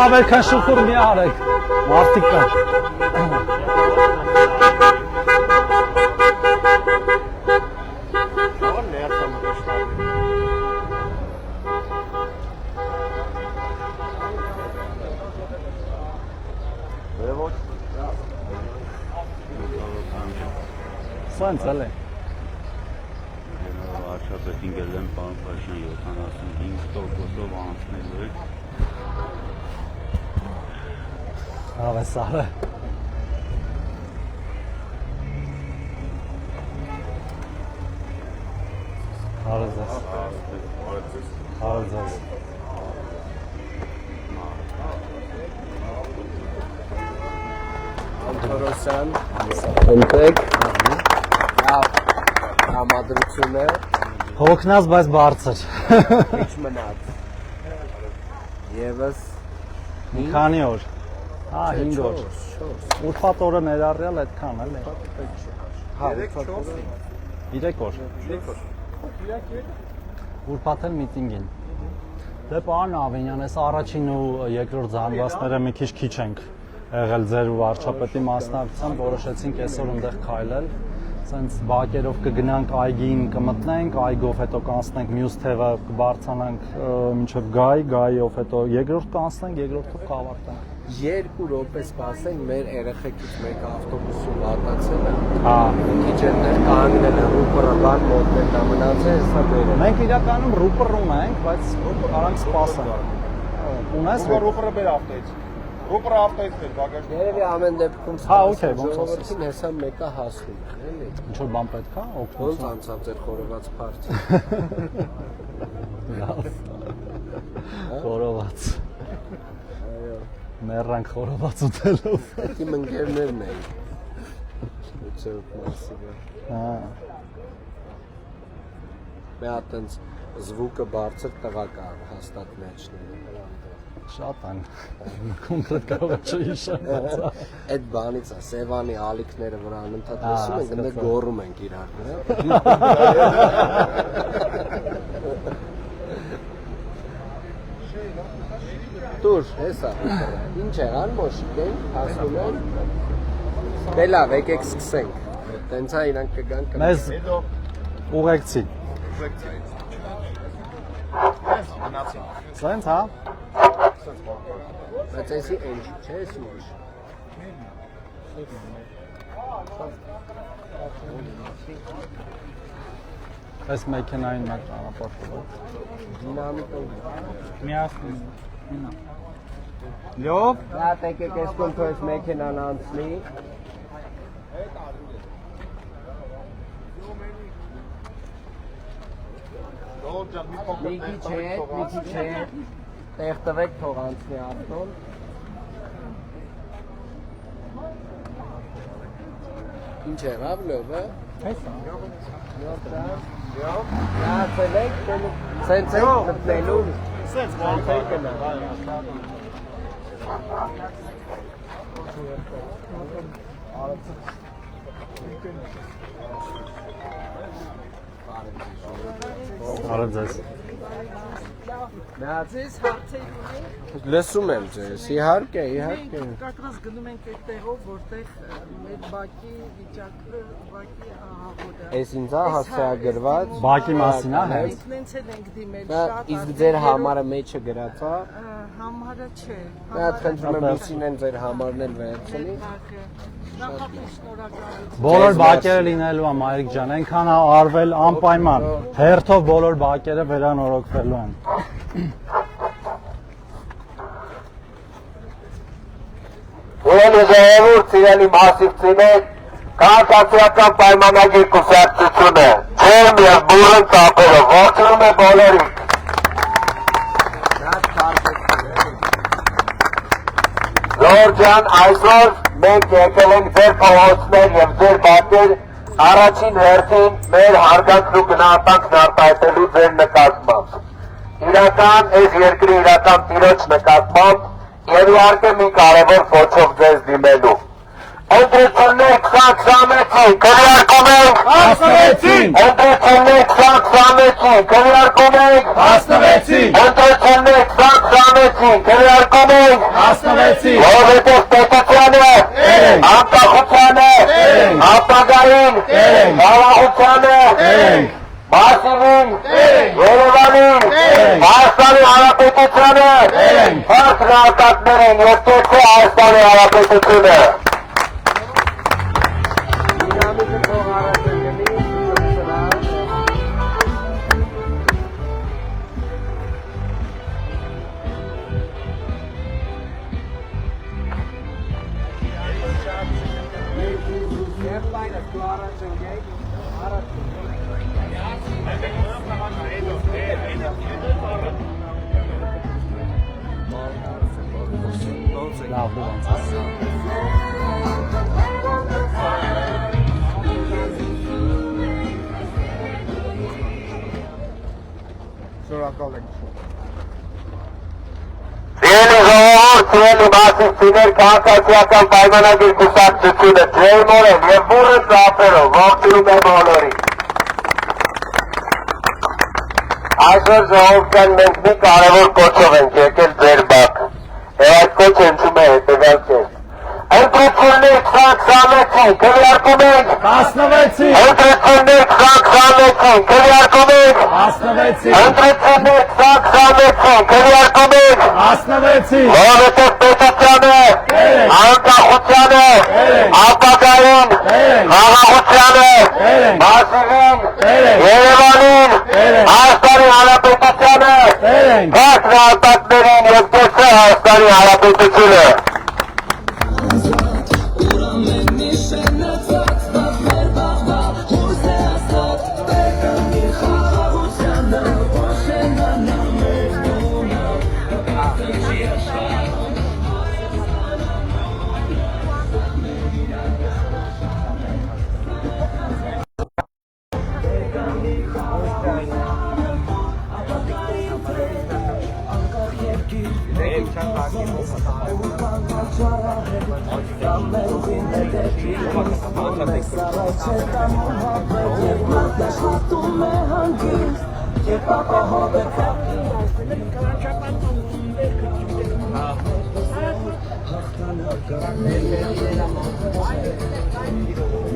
Ավերքան շուխուր մի արեք, մարդիկ կա։ Սանց ալե։ Արշապետին գելեն պարոն Փաշյան 75%-ով անցնելու է։ Հավե սարը։ Հարազես։ Հարազես։ Անդորոսյան, ընտեք, համադրություն է, Հոգնած, բայց բարձր։ ինչ մնաց, եվս մի քանի օր, 5 օր, ուրբաթ օրը ներառյալ այդքան էլ է, 3 օր, ուրբաթ էլ միտինգին, դե պարոն Ավենյան, ես առաջին ու երկրորդ զանգվածները մի քիչ ենք եղել ձեր ու վարչապետի մասնակցությամբ, որոշեցինք այսօր ընդեղ քայլել, սենց բակերով կգնանք այգին կմտնենք, այգով հետո կանցնենք մյուս թևը կբարձրանանք մինչև գայով հետո երկրորդ կանցնենք, երկրորդով կավարտենք։ 2 րոպե սպասենք, մեր երեխեքից մեկը ավտոբուսում վատացել է, քիչ այնտեղ կանգնել է, ռուպրը բան մոտնել է մնացել, հեսա բերել։ Մենք իրականում ռուպռում ենք, բայց կարանք սպասենք։ Ունես ռուպրը բեր ավտոից։ Ռուպրը ավտոից բեր բագաժ։ Երևի ամեն դեպքում օքեյ, ոնց ժողովրդին հեսա մեկը հասնում է, էլի։ Ինչ-որ բան պետք է, Ոնց օգնություն։ անցավ ձեր խորոված փարթը։ Խորոված։ Մեռանք խորոված ուտելով։ Իմ ընկերներն էին։ Ուծեուք մասիվը։ Մի հատ տենց զվուկը բարձր տղա կա հաստատ մեջները։ Շատ են, կոնկրետ կարող է չհիշել։ Այդ բանից է, Սևանի ալիքները վրա անընդհատ լսում ենք, ընդ գոռում ենք իրար, Տուր, հեսա, ինչ եղան, մոշիկ են, հասնում են, դե լավ, եկեք սկսենք, տենց է իրանք կգան Մեզ ուղեկցի։ Սենց, հա։ Բայց էսի էնչ, չէ ես մոշ։ Այս մեքենային մեկ ճանապարհով։ Դինամիկը։ Միասին։ Լյով։ Լավ, եկեք ես կոնթո ես մեքենան անցնի։ Մի քիչ է, տեղ տվեք թող անցնի ավտոն։ Ինչ եղավ լյովը։ Հեսա։ Լացել եք, սենց եք մտնելու։ Սենց եք գնա։ Արդ ձեզ։ Նացես լսում եմ ձեզ, իհարկե։ Կակրած գնում ենք այդ տեղով, որտեղ մեր բակի վիճակը, բակի ահավոր է։ Էս ինձ է հասցեագրված։ Բակի մասին է հենց։ Նենց էլ ենք դիմել շատ։ Իսկ ձեր համարը մեջը գրած է։ Համարը չէ։ Նա խնդրում եմ ուսին են ձեր համարն էլ վերցնի։ Նախապես շնորհակալություն։ Բոլոր բակերը լինելու է Մայրիկ ջան, այնքան արվել անպայման։ Հերթով բոլոր բակերը վերանորոգվելու են։ Ուրեմն ժողովուրդ, սիրելի մասիվցիներ, քաղաքացիական պայմանագիր կուսակցությունը, ջերմ և բուռն ծապերը, ողջունում է բոլորին։ Զոր ջան, այսօր մենք եկել ենք ձեր փողոցներ և ձեր բակեր առաջին հերթին մեր հարգանքն ու գնահատանքն արտահայտելու ձեր նկատմամբ։ Իրական այս երկրի իրական տիրոջ նկատմամբ և իհարկե մի կարևոր փոչով ձեզ դիմելու։ Ընտրություններ 2026-ին քննարկում ենք Հասնվեցին։ Ընտրություններ 2026-ին քննարկում ենք Հասնվեցին։ Ընտրություններ 2026-ին 16-ին քննարկում ենք 16-ին որովհետև պետությանը, անկախությանը, ապագային, խաղաղությանը, Մասիվին, Երևանին, Հայաստանի Հանրապետությանը, հարկ նահատակներին և կեցե Հայաստանի Հանրապետությունը։ լավ դու ոնց ես Շնորհակալ ենք։ Սիրելի ժողովուրդ, սիրելի մասնակիցներ, քաղաքացիական պայմանագիր կուսակցությունը ջերմորեն և բուռը ծափերով ողջունում է բոլորին։ Այսօր ժողովրդյան մենք մի կարևոր կոչով ենք եկել ձեր բակ, և այդ կոչը հնչում է հետևյալ կերպ։ Ընտրություններ 2021-ին քննարկում ենք 16-ին Ընտրություններ 2021-ին քննարկում ենք 16-ին Ընտրություններ 2021-ին քննարկում ենք 16-ին որովհետև պետությանը, անկախությանը, ապագային, խաղաղությանը, Մասիվին, Երևանին, Հայաստանի Հանրապետությանը, հարկ նահատակներին և կեցե Հայաստանի Հանրապետությունը։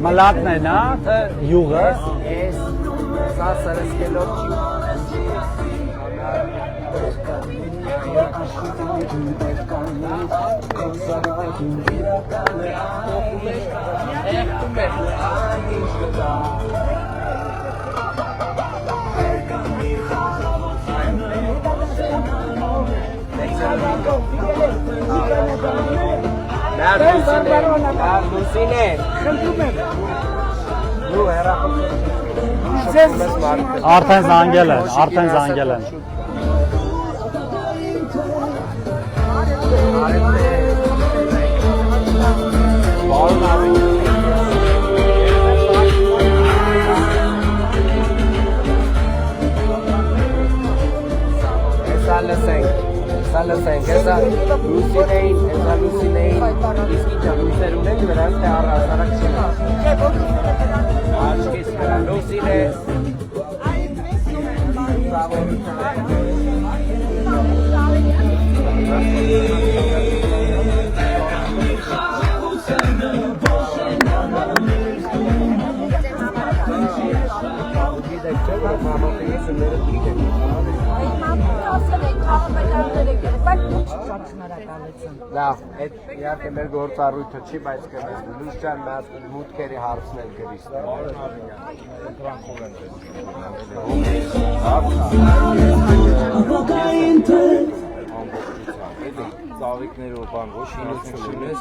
Մլատն է նա, թե յուղը Սա սրսկելով չի։ Լուսին է, խնդրում եմ։ Դու հեռախոսը։ արդեն զանգել են Սա լսենք, հեսա լուսինեին, իսկի ճան լուսեր ունենք վրանց թե առասարակ չեն։ Աշկիս վրա լուսին է։ Լավ, այդ իհարկե մեր գործառույթը չի, բայց կնես լույս ջան մեծ մուտքերի հարցնել գրիս։ Ծաղիկներով բան ոչ շինություն ես,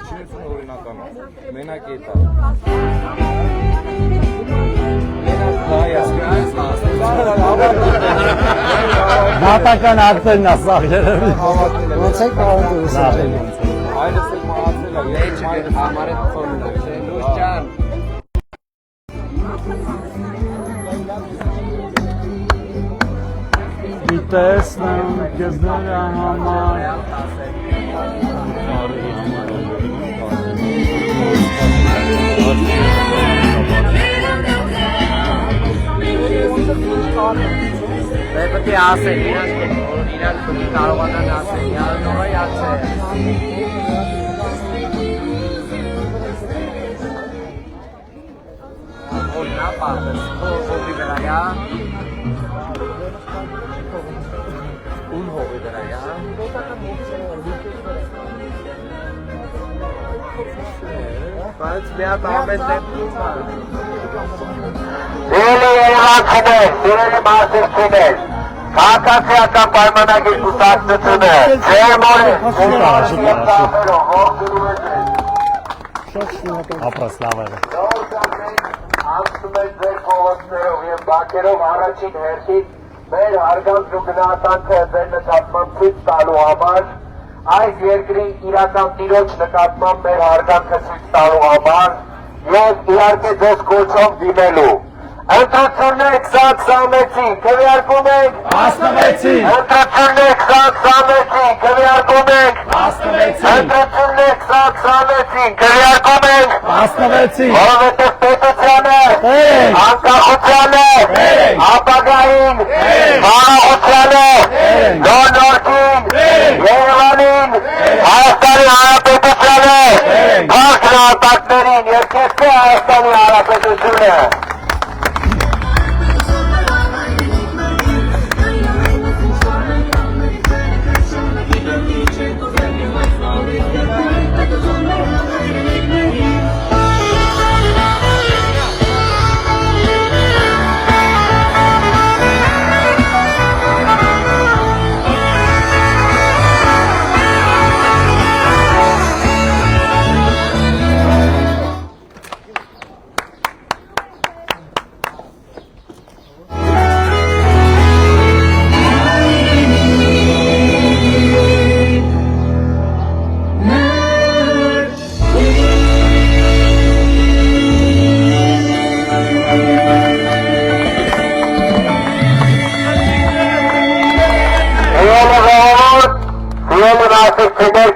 շինությունը օրինական է, մենակ է դա։ Նատական ակտերն է սաղ երևի Ոնց է կարող ուսել։ Այլս էլ մահացել է, Այդ համարը ծորն է, լույս ջան։ Տեսնեմ քեզ նրա համար Պետք է ասել, իրանք իրար պետք է կարողանան ասել, նորայացել։ Օրնա պատս, հողի վրայա։ Ուն հողի վրայա։ Բայց մի հատ ամեն դեպքում Սիրելի մասնակիցներ, քաղաքացիական պայմանագիր կուսակցությունը ձեր մորի Ապրասլավերը։ անցնում եք ձեր փողոցներով և բակերով առաջին հերթին մեր հարգանքն ու գնահատանքը ձեր նկատմամբ ցույց տալու համար, այս երկրի իրական տիրոջ նկատմամբ մեր հարգանքը ցույց տալու համար և իհարկե ձեզ կոչով դիմելու։ Ընտրություններ 2026-ին քվեարկում ենք Հասնվեցին։ Ընտրություններ 2026-ին քվեարկում ենք Ընտրություններ 2026-ին քվեարկում ենք Հասնվեցին։ որովհետև պետությանը, անկախությանը, ապագային, խաղաղությանը, նոր-նորքին, Երևանին, Հայաստանի Հանրապետությանը, քաղաք նահատակներին և կեսե Հայաստանի Հանրապետությունը։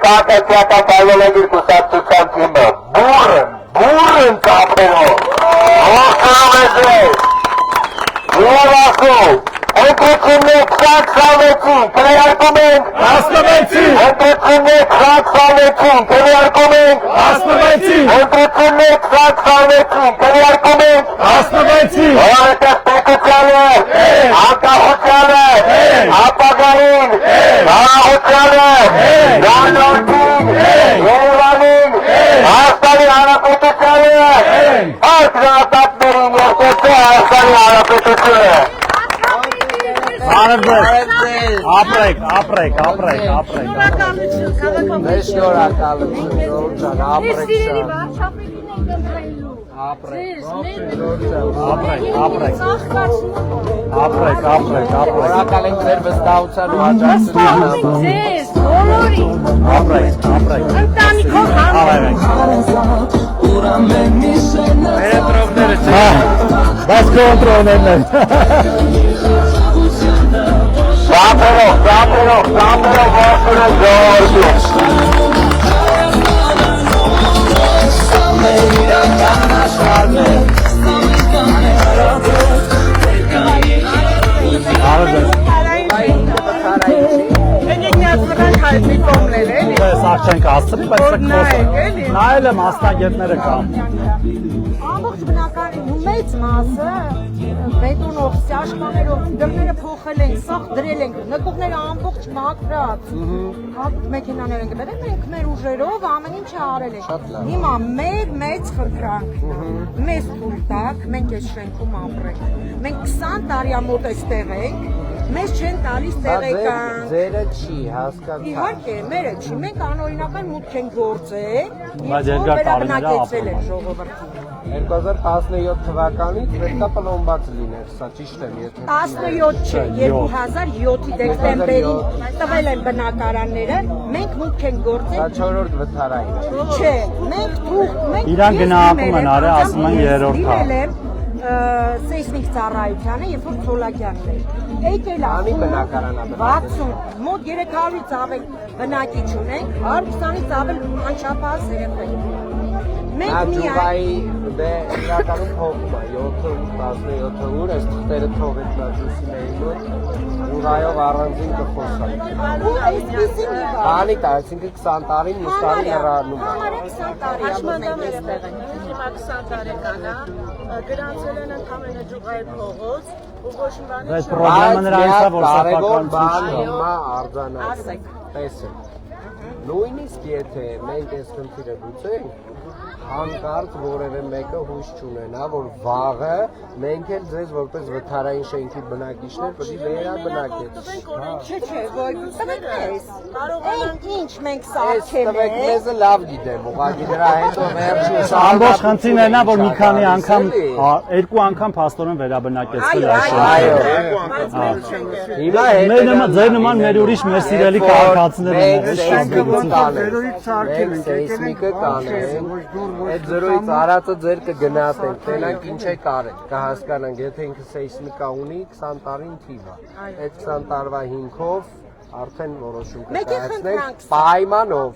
Քաղաքացիական պայմանագիր կուսակցության թիմը բուրըն կապերով ողջունում է ձեզ և ասում ընտրություններ 2026-ին քվեարկում ենք Հասնվեցին։ ընտրություններ 2026-ին քվեարկում ենք ընտրություններ 2026-ին քվեարկում ենք Հասնվեցին։ որովհետև պետությանը, անկախությանը, ապագային, խաղաղությանը, նոր-նորքին, Երևանին, Հայաստանի Հանրապետությանը, այս նահատակներին և կեսե Հայաստանի Հանրապետությունը։ Ապրեք։ Մեզ շնորհակալություն, Ժորժան, ապրեք շատ։ Ապրեք։ Շնորհակալ ենք ձեր վստահության ու աջակցության համար։ Ապրեք։ Մեր ընտրողները չէ։ Բայց կոնտրոլներն են։ Սապերով ողջունում ժողովրդին։ Սաղ չենք աստրի, բայց նայել եմ մասնագետները կան։ Ամբողջ բնակարանի մեծ մասը բետոնով, սյաշկաներով դռները փոխել են, սաղ դրել ենք, նկուղները ամբողջ մաքրած, մեքենաներ ենք բերել, մենք մեր ուժերով ամեն ինչը արել ենք։ Հիմա մեր մեծ խնդրանք, մեզ թույլ տաք, մենք այս շենքում ապրենք։ Մենք 20 տարի մոտ այստեղ ենք, մեզ չեն տալիս տեղեկան։ Ձերը չի, հասկացա։ Իհարկե, մերը չի, մենք անօրինական մուտք ենք գործել, Բայց երկար տարիներ վերաբնակեցել են ժողովրդին։ 2017 թվականից պետք է պլոմբած լիներ, սա ճիշտ եմ, եթե 17 չէ, 2007-ի դեկտեմբերին տվել են բնակարանները, մենք մուտք ենք գործել։ սա 4-րդ վթարային է։ Չէ, մենք Իրան գնահատում են արել, ասում են երրորդ հա։ Սեյսմիկ ծառայությանը, երբ որ Ցոլակյանն էր։ Եկել է Անի բնակարանա 60, մոտ 300-ից ավել բնակիչ ունենք, 120-ից ավել անչափահաս երեխեք։ Մենք միայն Ջուղայի դե իրականում փոխում է 7-17 ուր, այս թղթերը թողեց նա Ջուսինեի մոտ, ջուղայով առանձին կխոսա։ ու այսպեսի մի բան։ Բանի տա, այսինքն 20 տարին, մյուս տարին հեռանում է։ Համարը 20 տարի է, որ մենք Հաշմանդամ այստեղ ենք։ հիմա 20 տարեկան է, գրանցել են ընդամենը ջուղայի փողոց, ու ոչ մի բանի Այդ պրոբլեմը նրանից է, որ կարևոր բան սեփականություն հիմա արձանագրել։ Ասեք։ Տեսեք։ Նույնիսկ եթե մենք այս խնդիրը լուծենք, հանկարծ որևէ մեկը հույս չունենա, որ վաղը մենք էլ ձեզ որպես վթարային շենքի բնակիչներ պետք է վերաբնակենք։ Չէ, որ տվեք մեզ։ Այդ ինչ մենք Այս սարքել տվեք ենք։ մեզը լավ գիտեմ, ուղղակի դրա հետո վերջին Ամբողջ խնդիրն է նա, որ մի քանի անգամ Էլի։ երկու անգամ փաստորեն վերաբնակեցվել է Այո։ Հիմա Մեր ձեր նման մեր ուրիշ մեր սիրելի քաղաքացիներ Մենք սեյսմիկը կանենք, այդ զրոյից արածը ձեր կգնահատենք, տենանք ինչ է կարել, կհասկանանք, եթե ինքը սեյսմիկա ունի 20 տարին թիվ է, այդ 20 տարվա հիմքով արդեն որոշում կկայացնենք պայմանով,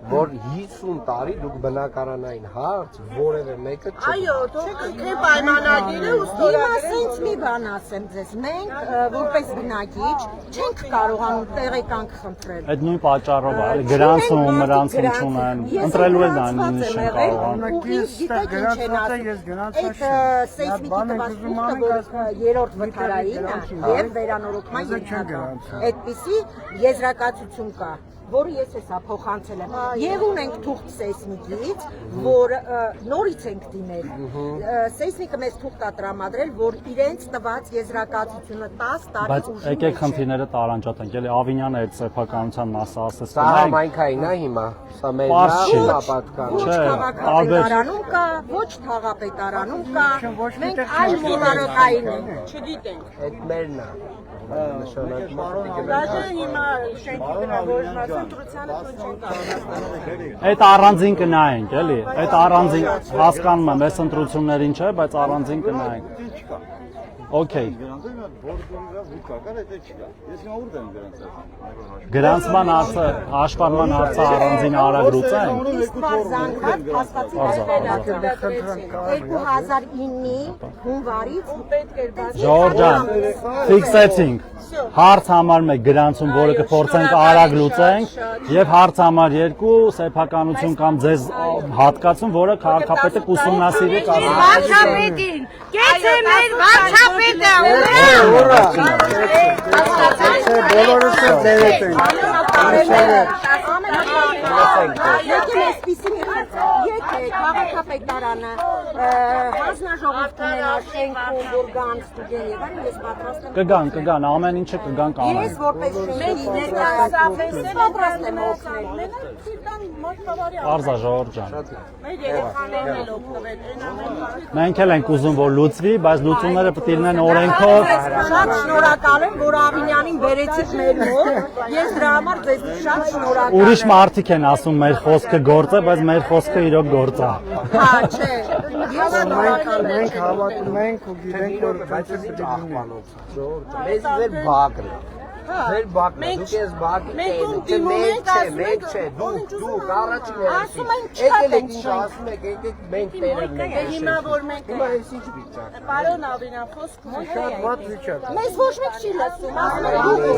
որ 50 տարի դուք բնակարանային հարց որևէ մեկը չկա։ Այո, թող կնքեն պայմանագիրը ու Հիմա ստորագրեն։ ասենց մի բան ասեմ ձեզ, մենք որպես բնակիչ չենք կարողանում տեղեկանք խնդրել։ Այդ նույն պատճառով է, գրանցում, նրանցում չունեն, ընտրելու են դա նույնիսկ չեն կարողանում։ Գիտեք ինչ են ասում։ Այդ սեյսմիկի տվաստուղը երրորդ վթարային է եւ վերանորոգման ենթակա։ Այդպիսի եզրակացություն կա, որը ես հեսա փոխանցել եմ։ Եվ ունենք թուղթ սեյսմիկից, որ նորից ենք դիմել։ Սեյսմիկը մեզ թուղթ է տրամադրել, որ իրենց տված եզրակացությունը 10 տարի Բայց ուժ եկեք խնդիրները տարանջատենք, էլի Ավինյանը այդ սեփականության մասը ասես Սա համայնքային է հիմա, սա մեր Պարզ չի։ պատկան։ Ոչ Չէ, քաղաքապետարանում կա, ոչ թաղապետարանում կա, մենք այլ մոլորակային ենք, Չգիտենք։ Այդ մերն է։ Նշանակում Դաժե հիմա շենքի բնավորոշման ընտրությանը թույլ չեն կարող։ Այդ առանձին կնայենք, էլի, այդ առանձին հասկանում եմ, այս ընտրություններին չէ, բայց առանձին կնայենք։ Okay. Գրանցման հարցը, հաշվառման հարցը առանձին արագ լուծենք։ իսկ վարզանքად փաստացի վերաբերյալ 2009-ի հունվարից Պետք էր բաց։ Ժողովուրդ ջան, ֆիքսեցինք։ Հարց համար 1 գրանցում, որը կփորձենք արագ լուծենք, եւ հարց համար 2 սեփականություն կամ ձեզ հատկացում, որը քաղաքապետը կուսումնասիրի կազմի։ Վարչապետին, կեցե մեր վարչապետը, բոլորս էլ ձերդ ենք։ Եկել այսպիսի մի հարց, եկեք քաղաքապետարանը, հանձնաժողով ունենա շենքում, որ գան ստուգեն եւ այլն, ես պատրաստ եմ։ Կգան, ամեն ինչը կգան Ես կանենք։ որպես շենքի ներկայացուցիչ պատրաստ եմ օգնել։ Արզա ժողովուրդ ջան։ Մեր երեխաներն էլ օգտվել են ամեն։ Մենք էլ ենք ուզում, որ լուծվի, բայց լուծումները պետք է լինեն օրենքով։ Շատ շնորհակալ եմ, որ Ավինյանին բերեցիք մեր մոտ։ Ես դրա համար ձեզ շատ շնորհակալ եմ։ Ուրիշ մարդիկ են ասում մեր խոսքը գործ է, բայց մեր խոսքը իրոք գործ է։ Հա, չէ։ Ես շնորհակալ եմ։ Մենք հավատում ենք ու գիտենք, որ բայց պետք է լինի։ Մեզ ձեր բակն է։ Ձեր բակն է, դուք ես բակի մենք չէ, դուք առաջին Ասում են եկել շատ եք ինչ ասում եք, եկեք մենք տերն ենք։ Հիմա որ մենք Հիմա ես ինչ վիճակ։ Պարոն Ավինյան խոսք Շատ վատ վիճակ։ Մեզ ոչ մեկ չի լսում, ասում են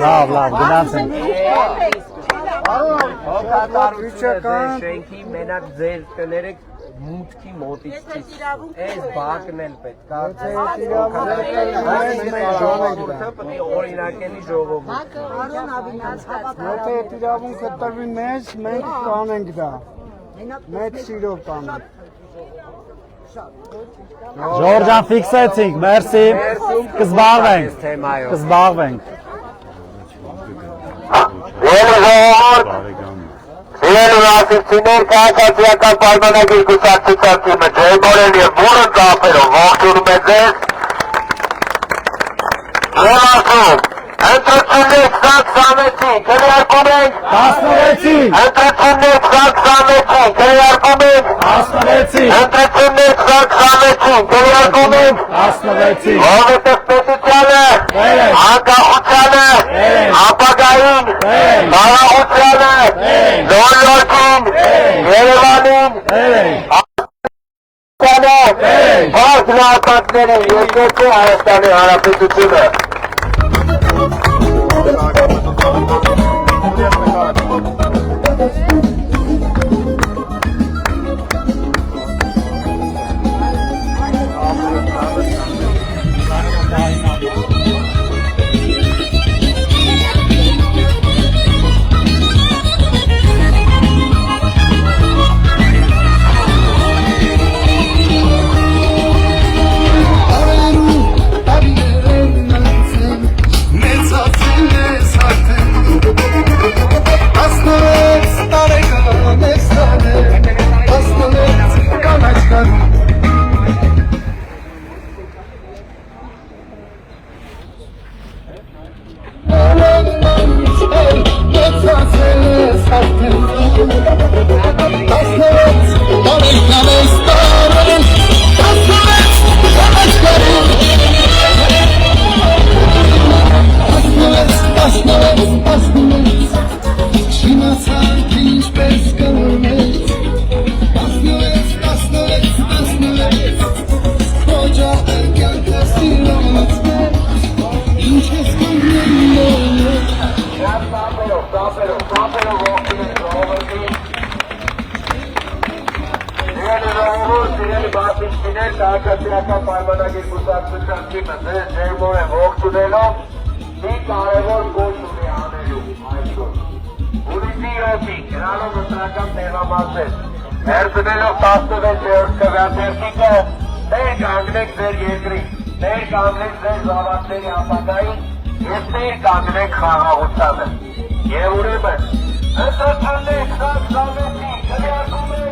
Լավ, գնացինք։ Հոգատարություն շենքի մենակ ձեր կներեք մուտքի մոտից ցույց։ Այս բակն էլ պետք է օրինակելի ժողովուրդ։ Պարոն Ավինյան, Եթե այդ իրավունքը տրվի մեզ, մենք կանենք դա։ Մեծ սիրով կանենք։ Ժողովուրդ ջան, ֆիքսեցինք, մերսի։ Կզբաղվենք։ Կզբաղվենք։ Սիրելի քաղաքացիական պայմանագիր կուսակցության թիմը Ջեյբորեն եւ Բուրը ծափերով ողջունում է ձեզ։ Եվ ասում, ընտրություններ 2026, քննարկում ենք 16-ին, ընտրություններ 2026, քննարկում ենք 16-ին, ընտրություններ 2026, քննարկում ենք 16-ին, որովհետև պետությանը, անկախությանը, ապագային, բարաղությանը, նոր լորջին, Երևան Հայաստանին Բարդ նահատակներին երկրորդը Հայաստանի Հանրապետությունը Քաղաքացիական պայմանագիր կուսակցության թիմը ձեզ ջերմորեն ողջունելով մի կարևոր գործ ունի անելու այսօր։ Հունիսի 7-ին գնալով ընտրական տեղամասեր, վերցնելով 16-րդ քվեաթերթիկը, մեր կանգնեք ձեր երկրին, մեր կանգնեք ձեր զավակների ապագային և մեր կանգնեք խաղաղությանը։ Եվ ուրեմն, ընտրություններ 26-ին քվեարկում եք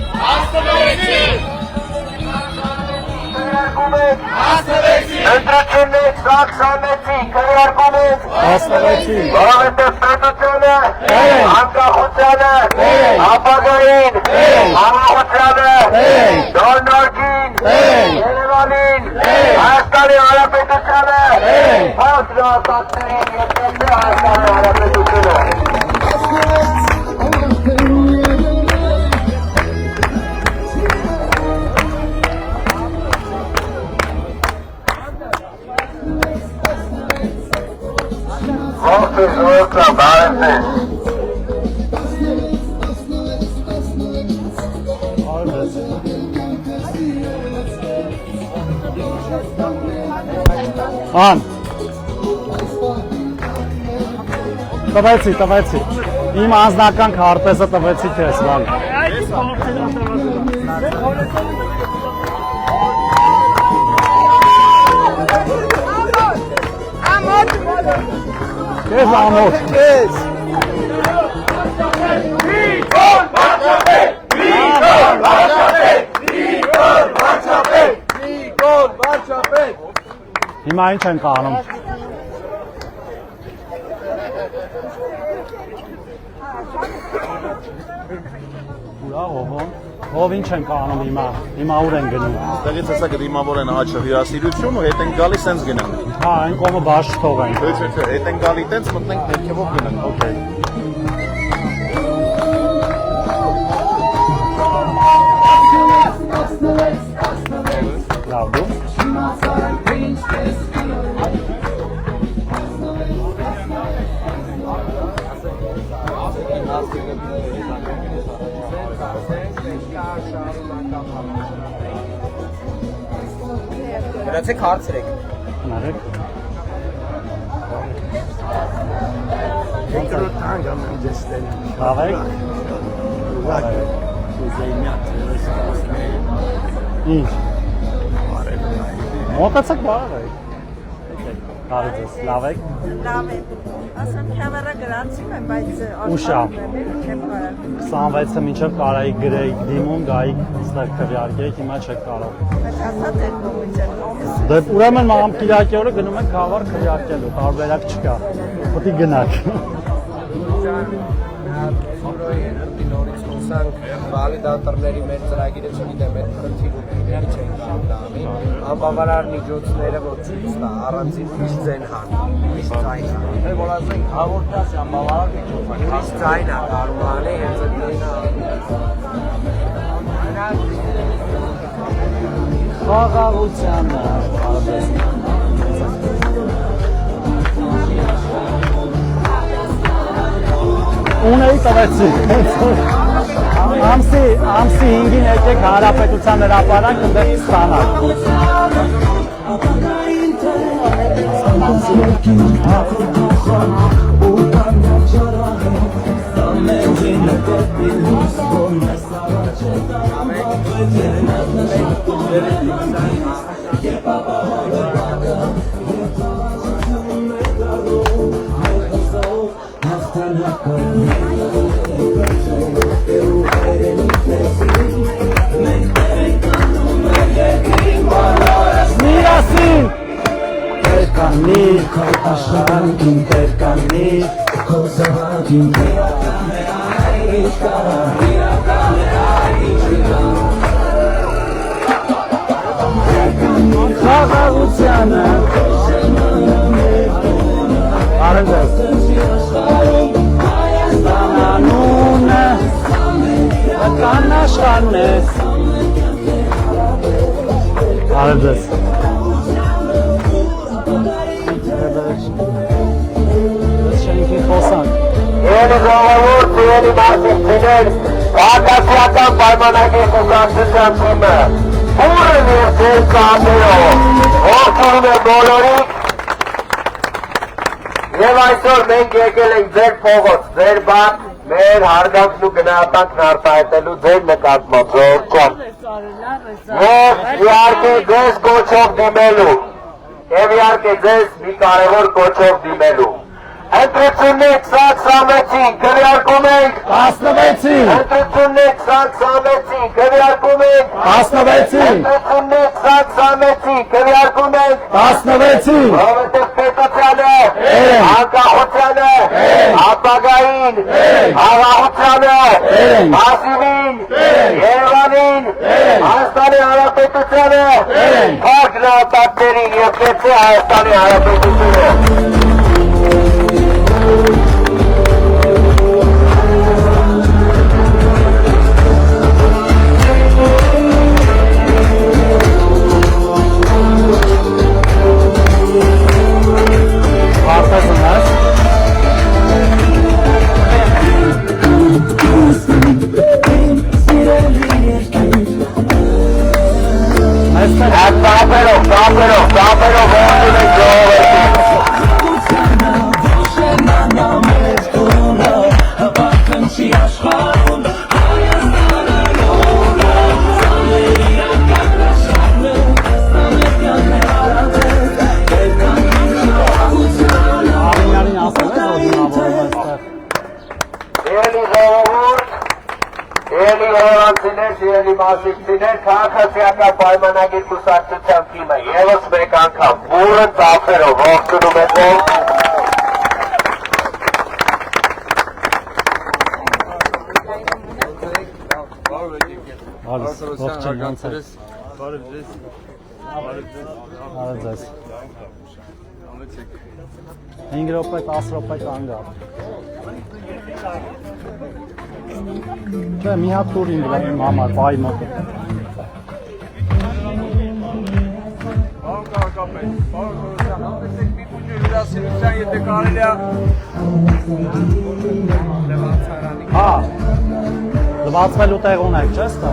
Ընտրություններ 26-ին քվեարկում եք որովհետև պետությունը անկախությանը, ապագային, խաղաղությանը, նոր-նորքին, Երևանին, Հայաստանի Հանրապետությանը, բարդ նահատակներին երկրորդը Հայաստանի Հանրապետությունը Զորքա բարևներ Ան տվեցի իմ անձնական քարտեզը տվեցի քեզ բան Քեզ ամոթ քեզ Հիմա ինչ են կանում Ուրա ով ինչ են կանում հիմա ուր են գնում Տեղից հեսա կդիմավոր են աչը հյուրասիրություն ու հետ են գալի սենց գնան Հա, այն կոմը բաց չթողենք Չէ, հետ են գալի տենց մտնենք ներքևով գնան Okay Լավ դու Գնացեք հարցրեք Հնարեք Երկրորդ հանգամ եմ դեստել Լավեք Ինչ Մոտացեք բարևեք Կարիձես, լավ եք Լավ է Ասան քավարա գրանցում եմ, բայց Ուշա չեմ կարող 26-ը մինչև կարայի գրեիք դիմում, գայիք ստեղ քվեարկեիք, հիմա չեք կարող Բայց ասած էր կողմից են Դե ուրեմն մամ կիրակի օրը գնում ենք խավար քվեարկելու, տարբերակ չկա Պետք է գնաք նորից հուսանք վալիդատորների մեր ծրագիրը չգիտեմ այդ խնդիրը ինչ են կանի անբավարար միջոցները որ ցույց տա առանցին միշտ ձեն հան միշտ ձայն հա որ ասենք հաղորդած անբավարար միջոցներ միշտ ձայն հա կարողանե հենց դենա Խաղաղությանը ունեի տվեցի ամսի 5-ին եկեք Հանրապետության հրապարակ ընդեղ ստանալ Միրասին Տերկանի աշխարհին տերկանի քո զավակին Խաղաղությանը Արեզես Ստանանունը Կան աշխարհն ես Արեզես Շենքի խոսանք Ելի ժողովուրդ, ելի մասիքցիներ, քաղաքացիական պայմանագիր կուսակցության թիմը, ուրն և ձեր կամերով, ողջունում է բոլորիք, և այսօր մենք եկել ենք ձեր փողոց, ձեր բակ, մեր հարգանքն ու գնահատանքն արտահայտելու ձեր նկատմամբ ժողովրդական։ Եվ իհարկե ձեզ կոչով դիմելու, և իհարկե ձեզ մի կարևոր կոչով դիմելու։ Ընտրություններ 2026-ին քվեարկում ենք 16-ին Ընտրություններ 2026-ին քվեարկում ենք 16-ին Ընտրություններ 2026-ին քվեարկում ենք 16-ին Որովհետև պետությանը, անկախությանը, ապագային, խաղաղությանը, մասիվին, Երևանին, Հայաստանի Հանրապետությանը, փակ նահատակներին և կեցե Հայաստանի Հանրապետությունը քաղաքացիական պայմանագիր կուսակցության թիմը ևս մեկ անգամ բուրըն ծափերով ողջունում է ձեզ Հինգ րոպե, 10 րոպե կանգ Չէ, մի հատ տուր ինձ իմ համար, բայ մոտ Եթե կարելի է Հա, լվացվելու տեղ ունեք, չես տա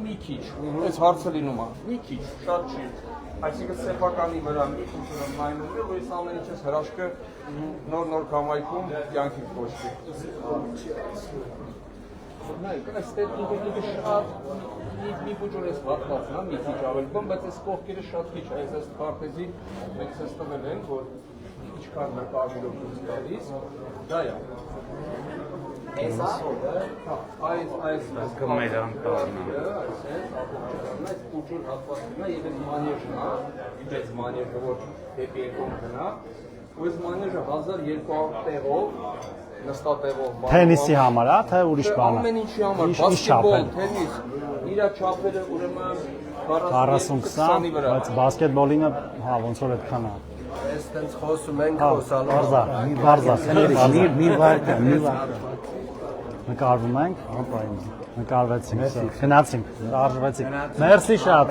մի քիչ, այս հարցը լինում է, մի քիչ, շատ չի, այսինքն սեփականի վրա մի քիչ նայնում է, որ այս ամեն ինչս հրաշքը նոր կամայքում կյանքի կոչվի։ Նայեք, այս տեխնիկը շատ մի փոքր էս վատացն է, մի քիչ ավել բան, բայց այս կողքերը շատ քիչ է, այս քարտեզի մենք ցած տվել ենք, որ քիչ կարմիր կարմիրով դուրս գալիս, դա է։ Այս կմերան տառնա։ Այս փոքր հատվածն է եւ այս մանեժն է, իբրեց մանեժը որ դեպի երկում գնա, ու այս մանեժը 1200 տեղով նստատեղով Թենիսի համար, հա, թե ուրիշ բան։ Ամեն ինչի համար, բասկետբոլ, թենիս, իր չափերը ուրեմն 40-20-ի վրա։ Բայց բասկետբոլինը, հա, ոնց որ այդքան է։ Այս տենց խոսում ենք խոսալով։ Բարզա, մի վարկ, նկարվում ենք, նկարվեցինք, գնացինք, արժվեցինք։ Մերսի շատ։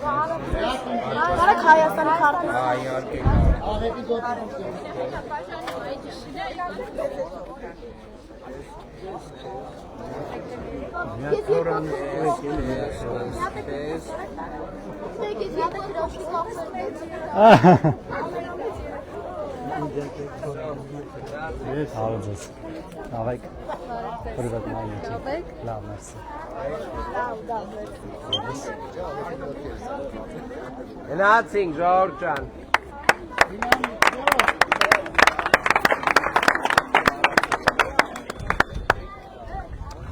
Բարակ Հայաստանի քարտեզ։ Հարցս։ Ավեք։ Привет, маленький. Լավ, մերսի։ Գնացինք, Ժողովուրդ ջան։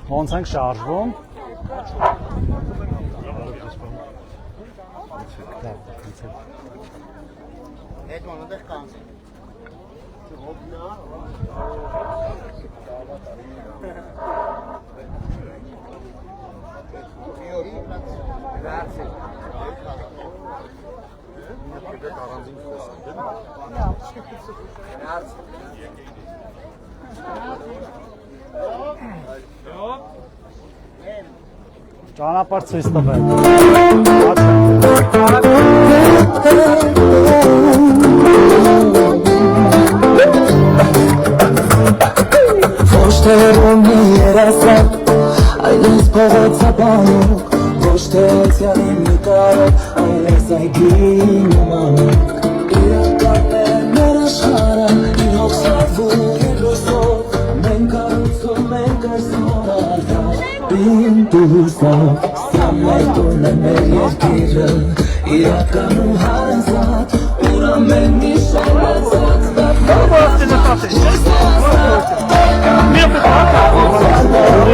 Ոնց ենք շարժվում։ Այդ մանադեղ կանցի։ Ճանապարհ ցույց տվեք։ Ոչ թե ռոմի երասակ, այլես փողոցաբանուկ, ոչ թե այցյալի մի կարոտ, այլես այգի նմանուկ։ Իրական է մեր աշխարհը, իր հոգսատվում, իր լույսով, մենք առուցում, մենք կրսում արդար, բին դուսով, սա մեր տունն է մեր երկիրը, իրական ու հարազատ, ուր ամեն մի շարացած,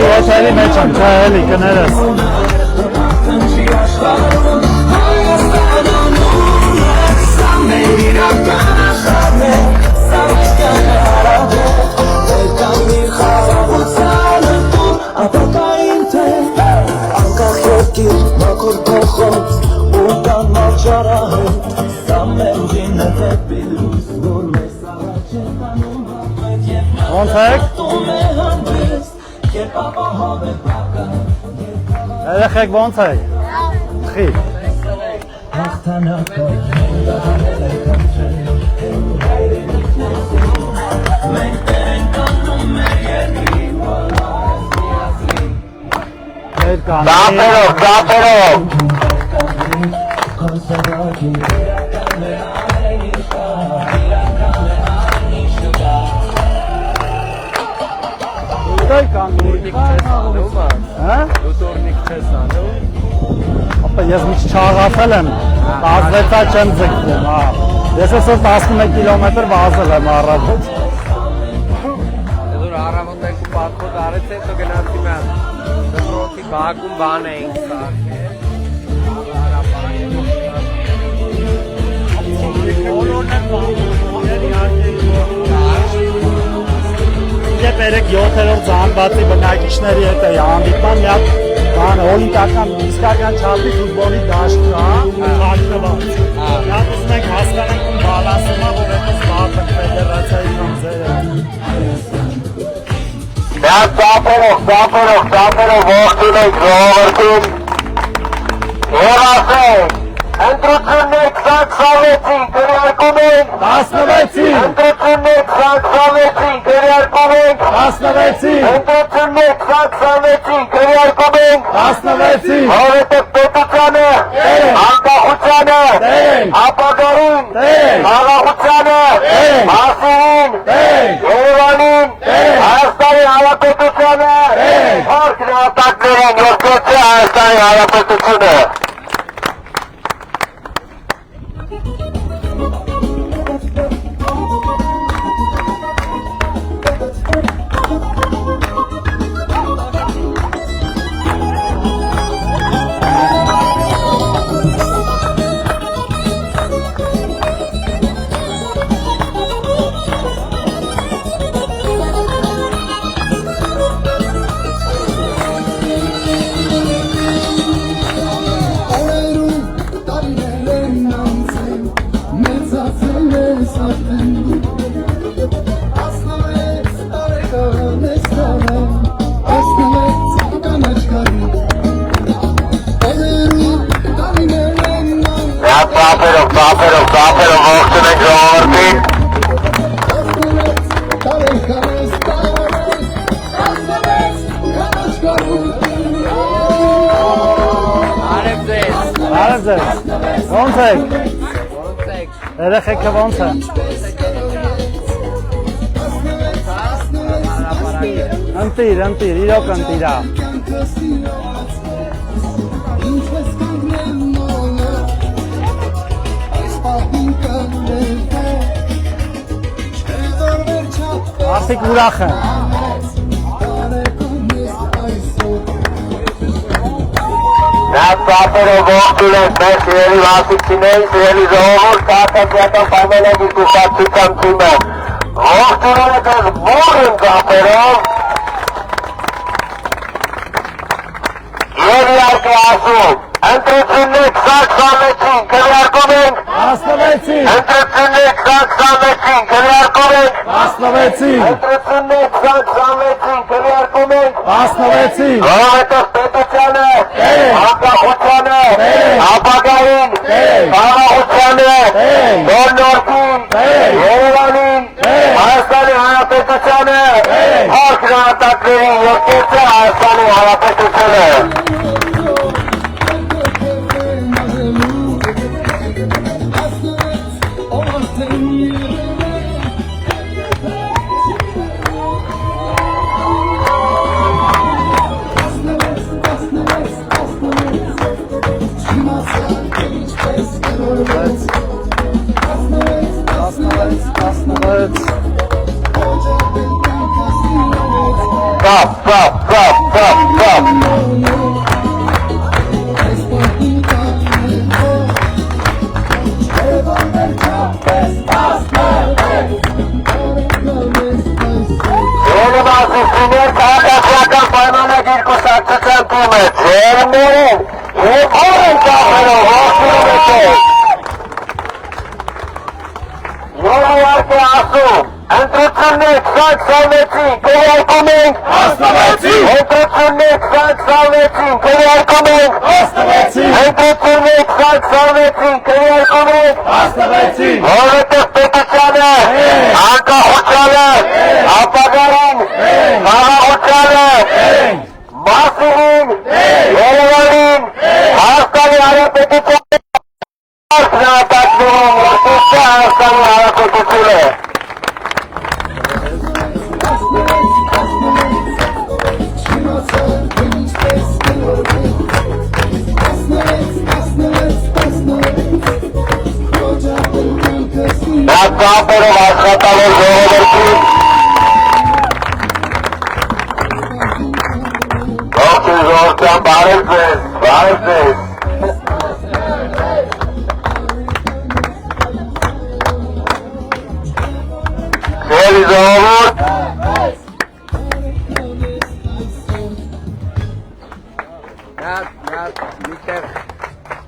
Եթերի մեջ եմ, չէ էլի կներես։ Անկախ երկիր, մաքուր փոխոց, ու կան մարջարահետ, սա մեր գինը դեպի լույս, որ մեզ առաջ է տանում համետ, և Ոնց եք։ Երեխեք ոնց եք։ Խի։ Դապերով։ Ապա ես մի չաղացել եմ։ 16-ա չեմ ձգտում, հա։ Ես այսօր 11 կիլոմետր վազել եմ առավոտ։ Դուր առավոտ եկու պատմոտ արեց, հետո գնացի mən դրոթի բակում բան էինք սարքել։ Երբ երեք 7-րդ զանգվածի բնակիչների հետ էի հանդիպման, մի հատ բան օլիմպիական իսկական չափի ֆուտբոլի դաշտ կա, խաղալված։ Շատ ուզում ենք հասկանանք ում բալանսում է, որ այդպես բախտ ֆեդերացիայի կամ ձերը։ Նա ծափերով ողջուն եք ժողովրդին և ասենք ընտրություններ 26-ին քննարկում ենք 16-ին ընտրություններ 26-ին քննարկում ենք 16-ին ընտրություններ 26-ին քննարկում ենք 16-ին որովհետև պետությանը անկախությանը ապագային խաղաղությանը Մասին Երևանին Հայաստանի Հանրապետությանը փառք նահատակներին որ կոչի Հայաստանի Հանրապետությունը Ծափերով ողջուն եք ժողովրդին Բարև ձեզ, ոնց եք, երեխեքը ոնց է, ընտիր, իրոք ընտիր է Արդիկ ուրախ են Նա ծափերով ողջուն եք մեր սիրելի մասնակիցներին, սիրելի ժողովուրդ, քաղաքացիական պայմանագիր կուսակցության թիմը ողջունում եք այս բուռն ծափերով և իհարկե ասում ընտրություններ 26-ին քննարկում ենք 16-ին ընտրություններ 26-ին քննարկում ենք 16-ին ընտրություններ 26-ին քննարկում ենք 16-ին որովհետև պետությանը անկախությանը ապագային խաղաղությանը նորնորքին Երևանին Հայաստանի Հանրապետությանը փառք նահատակներին և կեցը Հայաստանի Հանրապետությունը Ընտրություններ 26-ին քննարկում ենք 16-ին Ընտրություններ 26-ին քննարկում ենք 16-ին Ընտրություններ 26-ին քննարկում ենք 16-ին որովհետև պետությանը անկախությանը ապագային խաղաղությանը Մասին Երևանին Հայաստանի Հանրապետությանը նահատակներին և կեցը Հայաստանի Հանրապետությունը ծափերով աշխատավոր ժողովրդին ողջույն ժողովրդյան, բարև ձեզ, բարև ձեզ։ Սիրելի ժողովուրդ,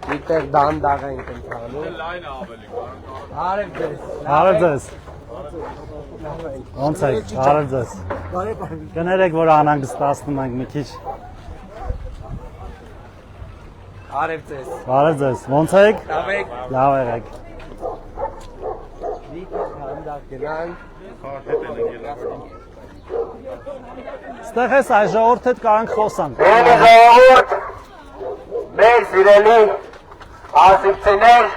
Միտեղ դանդաղ ենք ընթանում։ Արև ձեզ։ Բարև ձեզ։ Ոնց եք, բարև ձեզ։ Կներեք, որ անհանգստացնում ենք մի քիչ։ Արև ձեզ։ Բարև ձեզ։ Ոնց եք։ Լավ եք։ Լավ եք։ Միտեղ դանդաղ գնանք։ Ստեղ ես այ ժողովուրդ հետ կարանք խոսանք։ սիրելի ժողովուրդ, մեր սիրելի ասիպցիներ,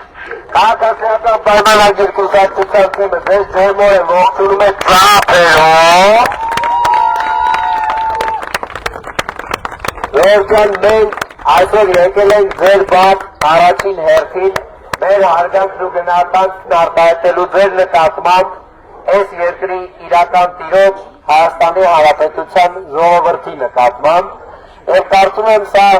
քաղաքացիական պայմանագիր կուսակցության թիմը ձեզ ջերմորեն ողջունում է ծափերով։ Ժողովրդյան, մենք այսօր եկել ենք ձեր բաց առաջին հերթին մեր հարգանքն ու գնահատանքն արտահայտելու ձեր նկատմամբ այս երկրի իրական տիրոջ Հայաստանի Հանրապետության ժողովրդի նկատմամբ եւ կարծում եմ սա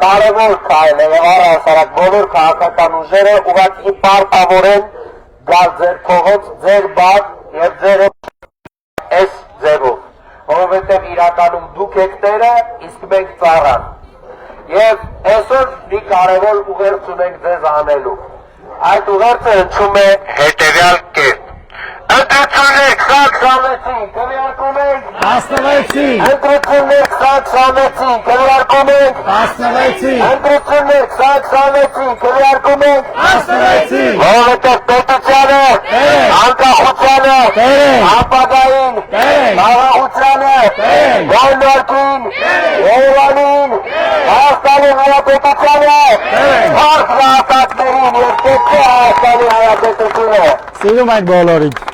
կարևոր քայլ է եւ առհասարակ բոլոր քաղաքական ուժերը ուղղակի պարտավոր են գալ ձեր փողոց, ձեր բակ եւ ձեր այս ձևով, որովհետեւ իրականում դուք եք տերը, իսկ մենք ծառան։ Եվ այսօր մի կարևոր ուղերձ ունենք ձեզ անելու։ Այդ ուղերձը հնչում է հետեւյալ կերպ. Ընտրություններ 2026 քվեարկում ենք 16 Ընտրություններ 2026 քվեարկում ենք 16 Ընտրություններ 2026 քվեարկում ենք 16 որովհետև պետությանը, անկախությանը, ապագային, խաղաղությանը, բոլորին, Երևանին, Հայաստանի Հանրապետությանը, հարկ նահատակներին և պետք է Հայաստանի Հանրապետությունը։ Սիրում ենք բոլորիդ։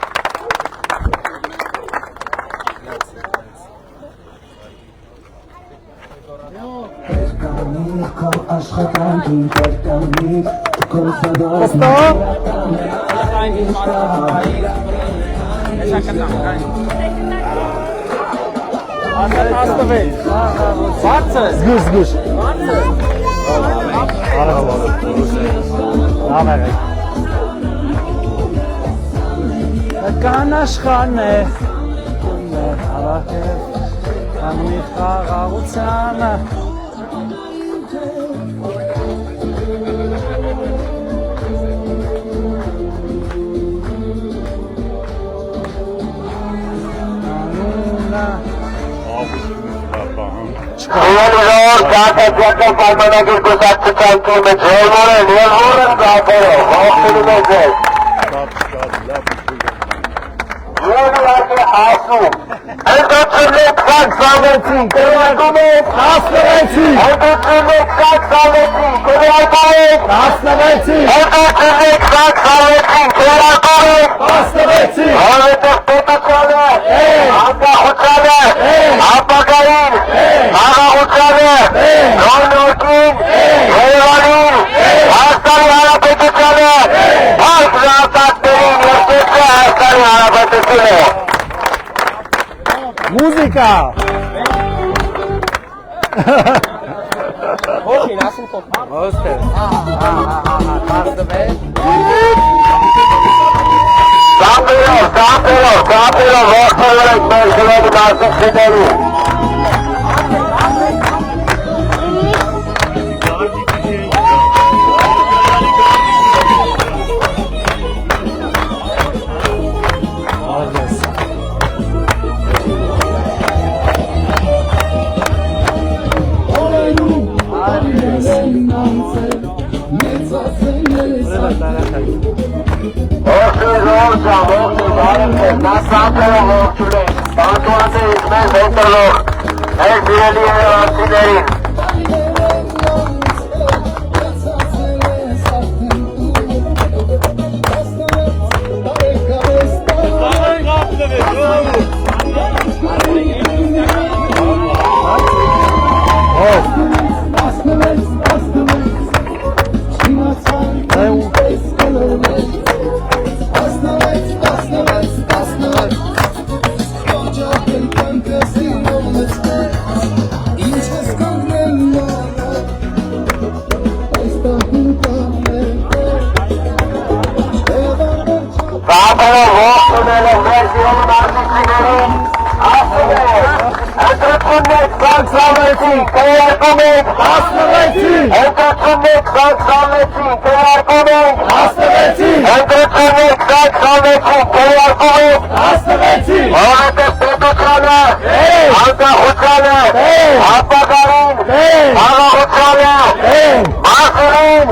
Աշխատանքին կերտամիք Զգուշ Կան աշխան է Անի խաղաղությանը Սիրելի ժողովուրդ, քաղաքացիական պայմանագիր կուսակցության թիմը ջերմորեն և ուրըն ծափերով ողջունում է ձեզ։ Եվ իհարկե ասում, ընտրություններ 2026 քվեարկում ենք 16 Ընտրություններ 2026 քվեարկում ենք 16 Ընտրություններ 2026 քվեարկում ենք 16 Որովհետև պետությանը, անկախությանը, ապագային, խաղաղությանը, նորնորքին, Երևանին, Հայաստանի Հանրապետությանը, հարկ նահատակներին և պետք է Հայաստանի Հանրապետությունը։ Մուզիկա Հոգին ասում փոխ։ Ոստե։ Ծափերով ողջունում ենք մեր ժողովրդի մասնակիցներին։ Ողջույն ժողովրդյան, ողջույն բարև ձեզ, նա ծափերով ողջունում ենք, բանտուաններից մեր հետևող, մեր սիրելի երևանցիներին։ 26-ին քննարկում ենք 16-ին Ընտրություններ 26-ին քննարկում ենք 16-ին Ընտրություններ 26-ին քննարկում ենք 16-ին Որովհետև պետությանը անկախությանը ապագային խաղաղությանը մասերին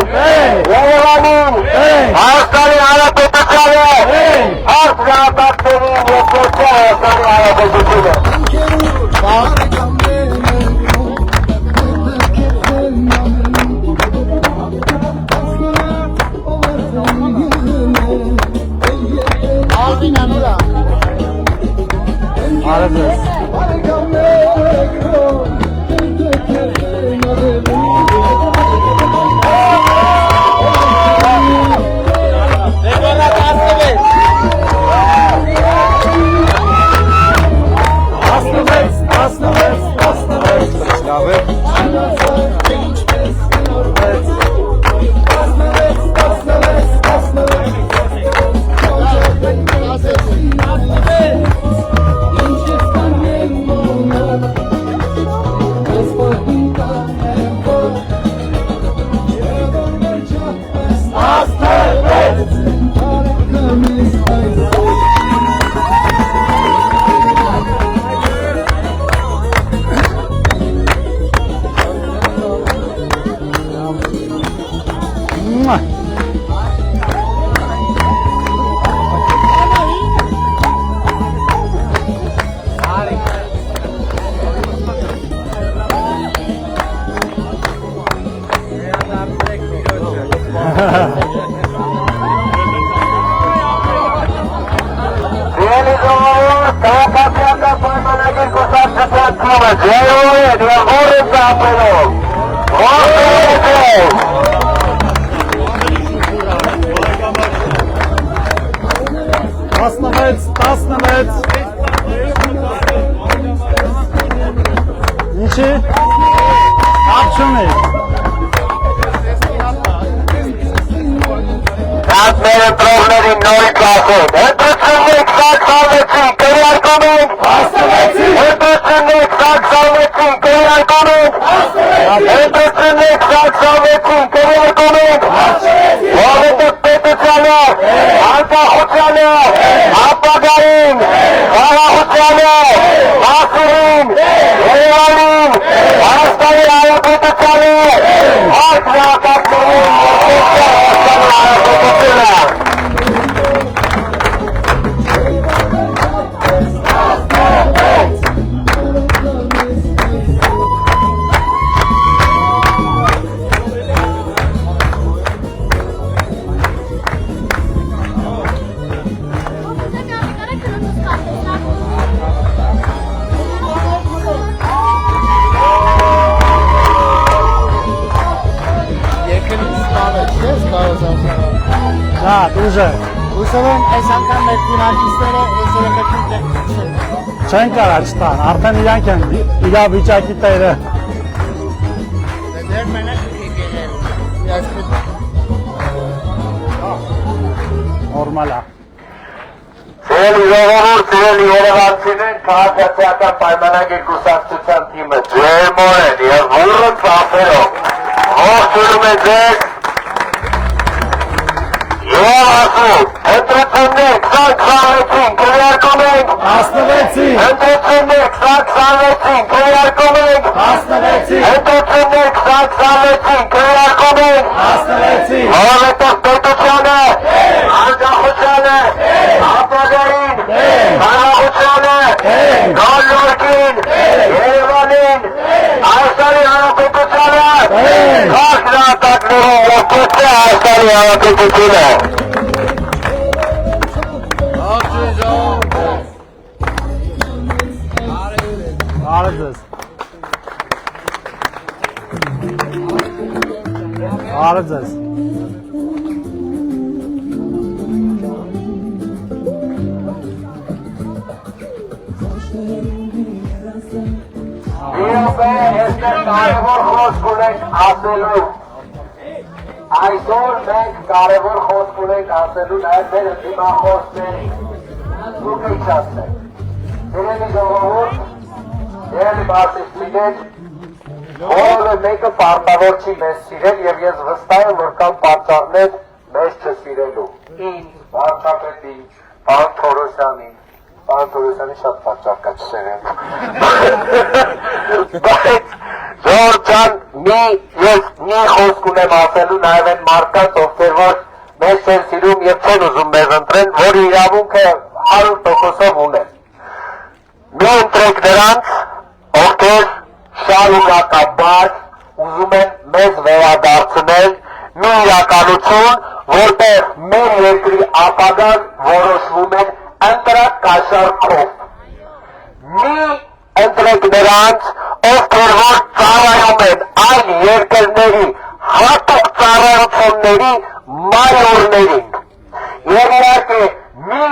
Երևանին Հայաստանի Հանրապետությանը հարց նահատակներին և գործյալ Հայաստանի Հանրապետությունը Չեն կարա չտան, արդեն իրանք են իրավիճակի տերը։ Նորմալ է։ Սիրելի ժողովուրդ, սիրելի երևանցիներ, քաղաքացիական պայմանագիր կուսակցության թիմը ջերմորեն և բուռն ծախսերով ողջունում է ձեզ և ասում, ընտրություններ 2026-ին քննարկում ենք 16-ին Ընտրություններ 2026-ին քննարկում ենք 16-ին Ընտրություններ 2026-ին քննարկում ենք 16-ին Որովհետև պետությանը անկախությանը ապագային խաղաղությանը նոր-նորքին Երևանին Հայաստանի Հանրապետությանը քաշ նահատակներին և գործյալ Հայաստանի Հանրապետությունը Արձես Կարևոր խոսք ունենք ասելու Այսօր մենք կարևոր խոսք ունենք ասելու նաև մեր դիմախոսներին Դուք իջացնեք Սիրելի ժողովուրդ Երելի մասիստիներ, որը մեկը պարտավոր չի մեզ սիրել և ես վստահ եմ, որ կան պատճառներ մեզ չսիրելու։ Ինձ, վարչապետին, պարոն Թորոսյանին, պարոն Թորոսյանի շատ պատճառ կա չսերեմ։ Բայց Ժողովուրդ ջան, ես մի խոսք ունեմ ասելու նաև այն մարդկանց, ովքեր որ մեզ չեն սիրում և չեն ուզում մեզ ընտրեն, որ իրավունքը 100%-ով ունեն։ Մի ընտրեք նրանց, ովքեր շարունակաբար ուզում են մեզ վերադարձնել մի իրականություն, որտեղ մեր երկրի ապագան որոշվում է ընտրակաշառքով։ Մի ընտրեք նրանց, ովքեր որ ծառայում են այլ երկրների հատուկ ծառայությունների մայորներին։ Եվ իհարկե մի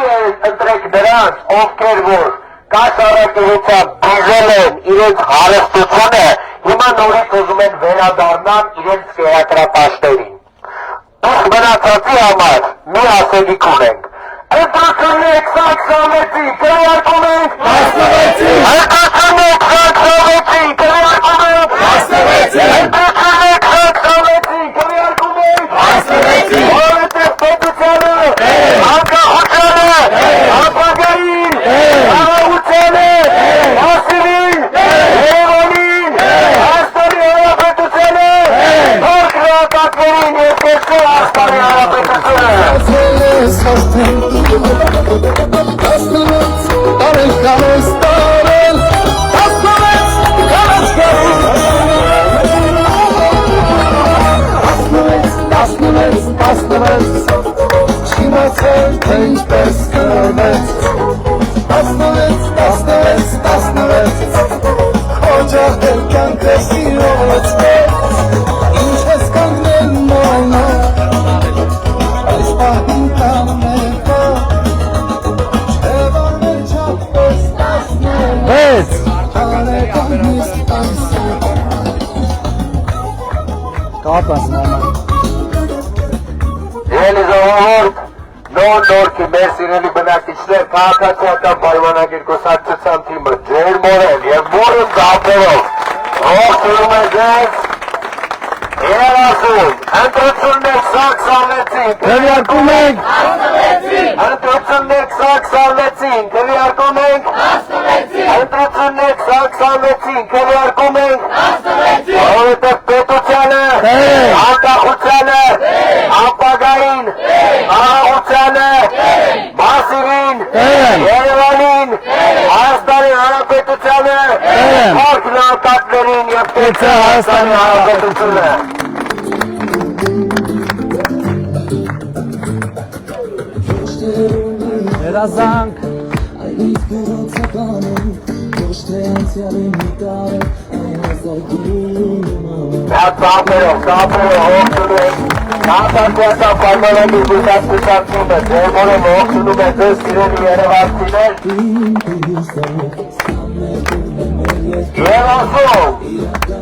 ընտրեք նրանց, ովքեր որ կաշառակերությամբ բուժել են իրենց հարստությունը, հիմա նորից ուզում են վերադառնալ իրենց կերակրապաշտերին։ Ուրիշ մնացածի համար մի ասելիք ունենք։ Ընտրություններ 2026-ին քննարկում ենք 16-ին։ Ընտրություններ 2026-ին քննարկում ենք 16-ին։ Ընտրություններ 2026-ին քննարկում ենք 16-ին։ Որովհետև պետությանը, անկախությանը, ապագային, արարությանը, մասիվին, Երևանին, Հայաստանի Հանրապետությանը, նոր քննարկումներին և կեցու Հայաստանի Հանրապետությունը։ Երելի ժողովուրդ, նոր-նորքի մեր սիրելի բնակիչներ քաղաքացիական պայմանագիր կուսակցության թիմը ջերմորեն և բուռն ձախերով ողջունում է ձեզ և ասում ընտրություններ 2026-ին քննարկում ենք 16-ին։ Ընտրություններ 2026-ին քննարկում ենք 16-ին։ Ընտրություններ 2026-ին քննարկում ենք 16-ին։ Որովհետև պետությանը, անկախությանը, ապագային, արարողությանը, մասիվին, Երևանին, Հայաստանի Հանրապետությանը, նոր քննարկումներին և կեցու Հայաստանի Հանրապետությունը։ Երազանք Ծափերով ողջունում ենք քաղաքացիական պայմանագիր կուսակցության թիմը ջերմորեն ողջունում է ձեզ սիրելի երևանցիներ և ասում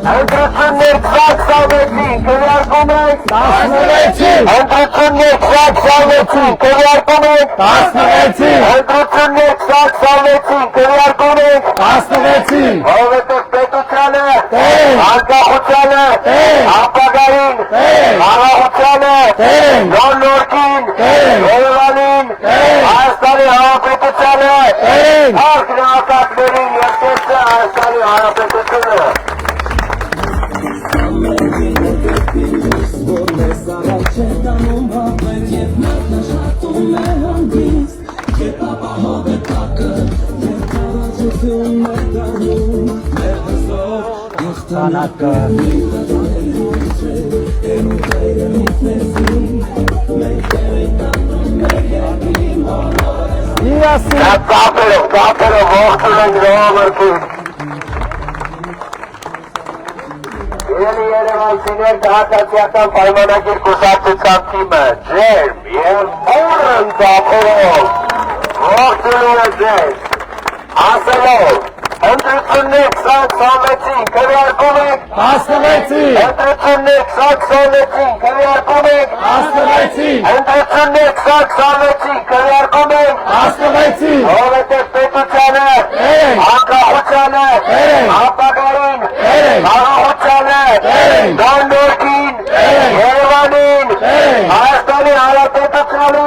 ընտրություններ 2026-ին քննարկում ենք 16-ին։ Ընտրություններ 2026-ին քննարկում ենք 16-ին։ Ընտրություններ 2026-ին քննարկում ենք 16-ին։ Որովհետև պետությանը, անկախությանը, ապագային, արարողությանը, նոր-նորքին, Երևանին, Հայաստանի Հանրապետությանը, նոր քննարկումներին և կեցու Հայաստանի Հանրապետությունը։ Ծափերով ողջունում ենք ժողովրդին։ Երելի երևանցիներ քաղաքացիական պայմանագիր կուսակցության թիմը ջերմ և բուռն ծափերով ողջունում է ձեզ, ասելով Ընտրություններ սակսամեցին, քվեարկում եք 16-ին, Ընտրություններ սակսամեցին, քվեարկում եք 16-ին, Ընտրություններ սակսամեցին, քվեարկում եք 16-ին, Որովհետև պետությանը, անկախությանը, ապագային, խաղաղությանը, դանդորքին, Երևանին, Հայաստանի Հանրապետությանը,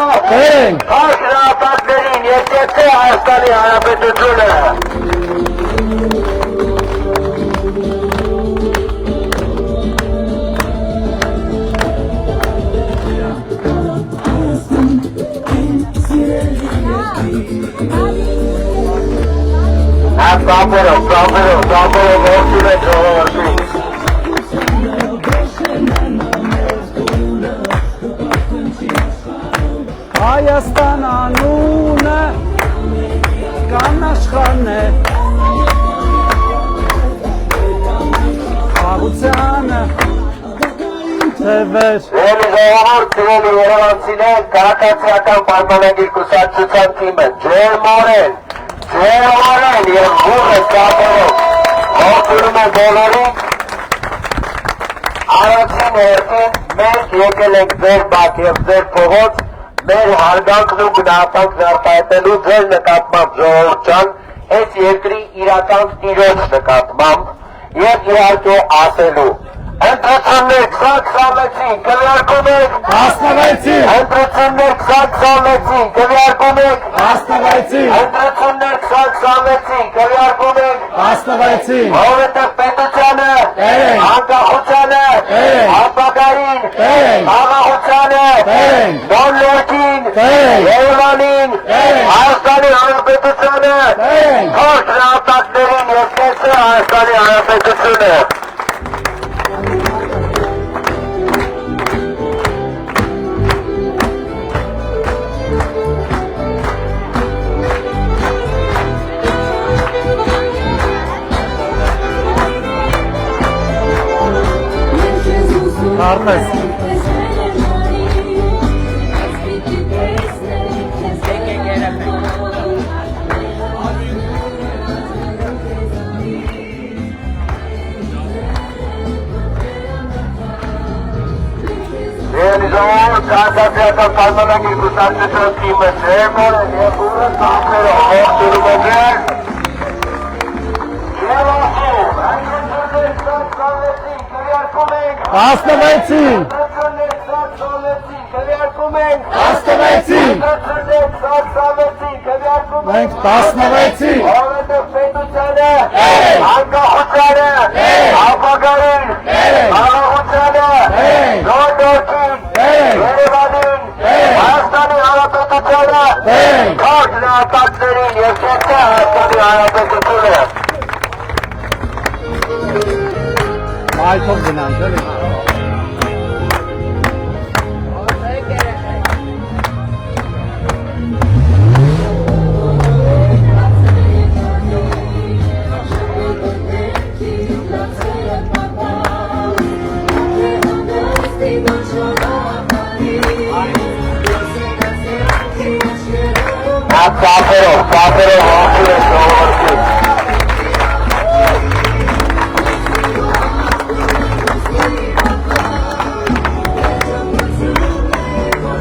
խաչնապատներին եկեցե Հայաստանի Հանրապետությունը։ Ծապերով ողջուն եք ժողովրդին։ Հայաստան անունը կան աշխարհն է, խաղությանը թևեր։ Սիրելի ժողովուրդ, սիրելի երևանցիներ, քաղաքացիական պայմանագիր կուսակցության թիմը ջերմորեն եւ ուղղը ծապերով ողջունում է բոլորին։ Առաջին հերթին մենք եկել ենք ձեր բակ եւ ձեր փողոց մեր հարգանքն ու գնահատանքն արտահայտելու ձեր նկատմամբ ժողովուրդ ջան, այս երկրի իրական տիրոջ նկատմամբ եւ իհարկե ասելու Ընտրություններ 2026-ին քվեարկում եք 16-ին, Ընտրություններ 2026-ին քվեարկում եք 16-ին, Ընտրություններ 2026-ին քվեարկում եք 16-ին, որովհետև պետությանը, անկախությանը, ապագային, խաղաղությանը, դոնլորքին, Երևանին, Հայաստանի Հանրապետությանը, խորհրդատակներին եկեցե Հայաստանի Հանրապետությունը։ Կարպես։ Սիրելի ժողովուրդ, քաղաքացիական պայմանագիր կուսակցության թիմը ջերմորեն եւ ուղղը ծափերով ողջունում է ձեզ։ Երևանում, Ընտրություններ 2026-ին քվեարկում ենք 16-ին, Ընտրություններ 2026-ին քվեարկում ենք 16-ին, Ընտրություններ 2026-ին քվեարկում մենք ենք 16-ին, որովհետև պետությանը, անկախությանը, ապագային, խաղաղությանը, դոնդորքին, Երևանին, Հայաստանի Հանրապետությանը, խաչնապատներին եկեցե Հայաստանի Հանրապետությունը։ մայթով գնանք, էլի։ Ծափերով ողջունում եք ժողովրդին։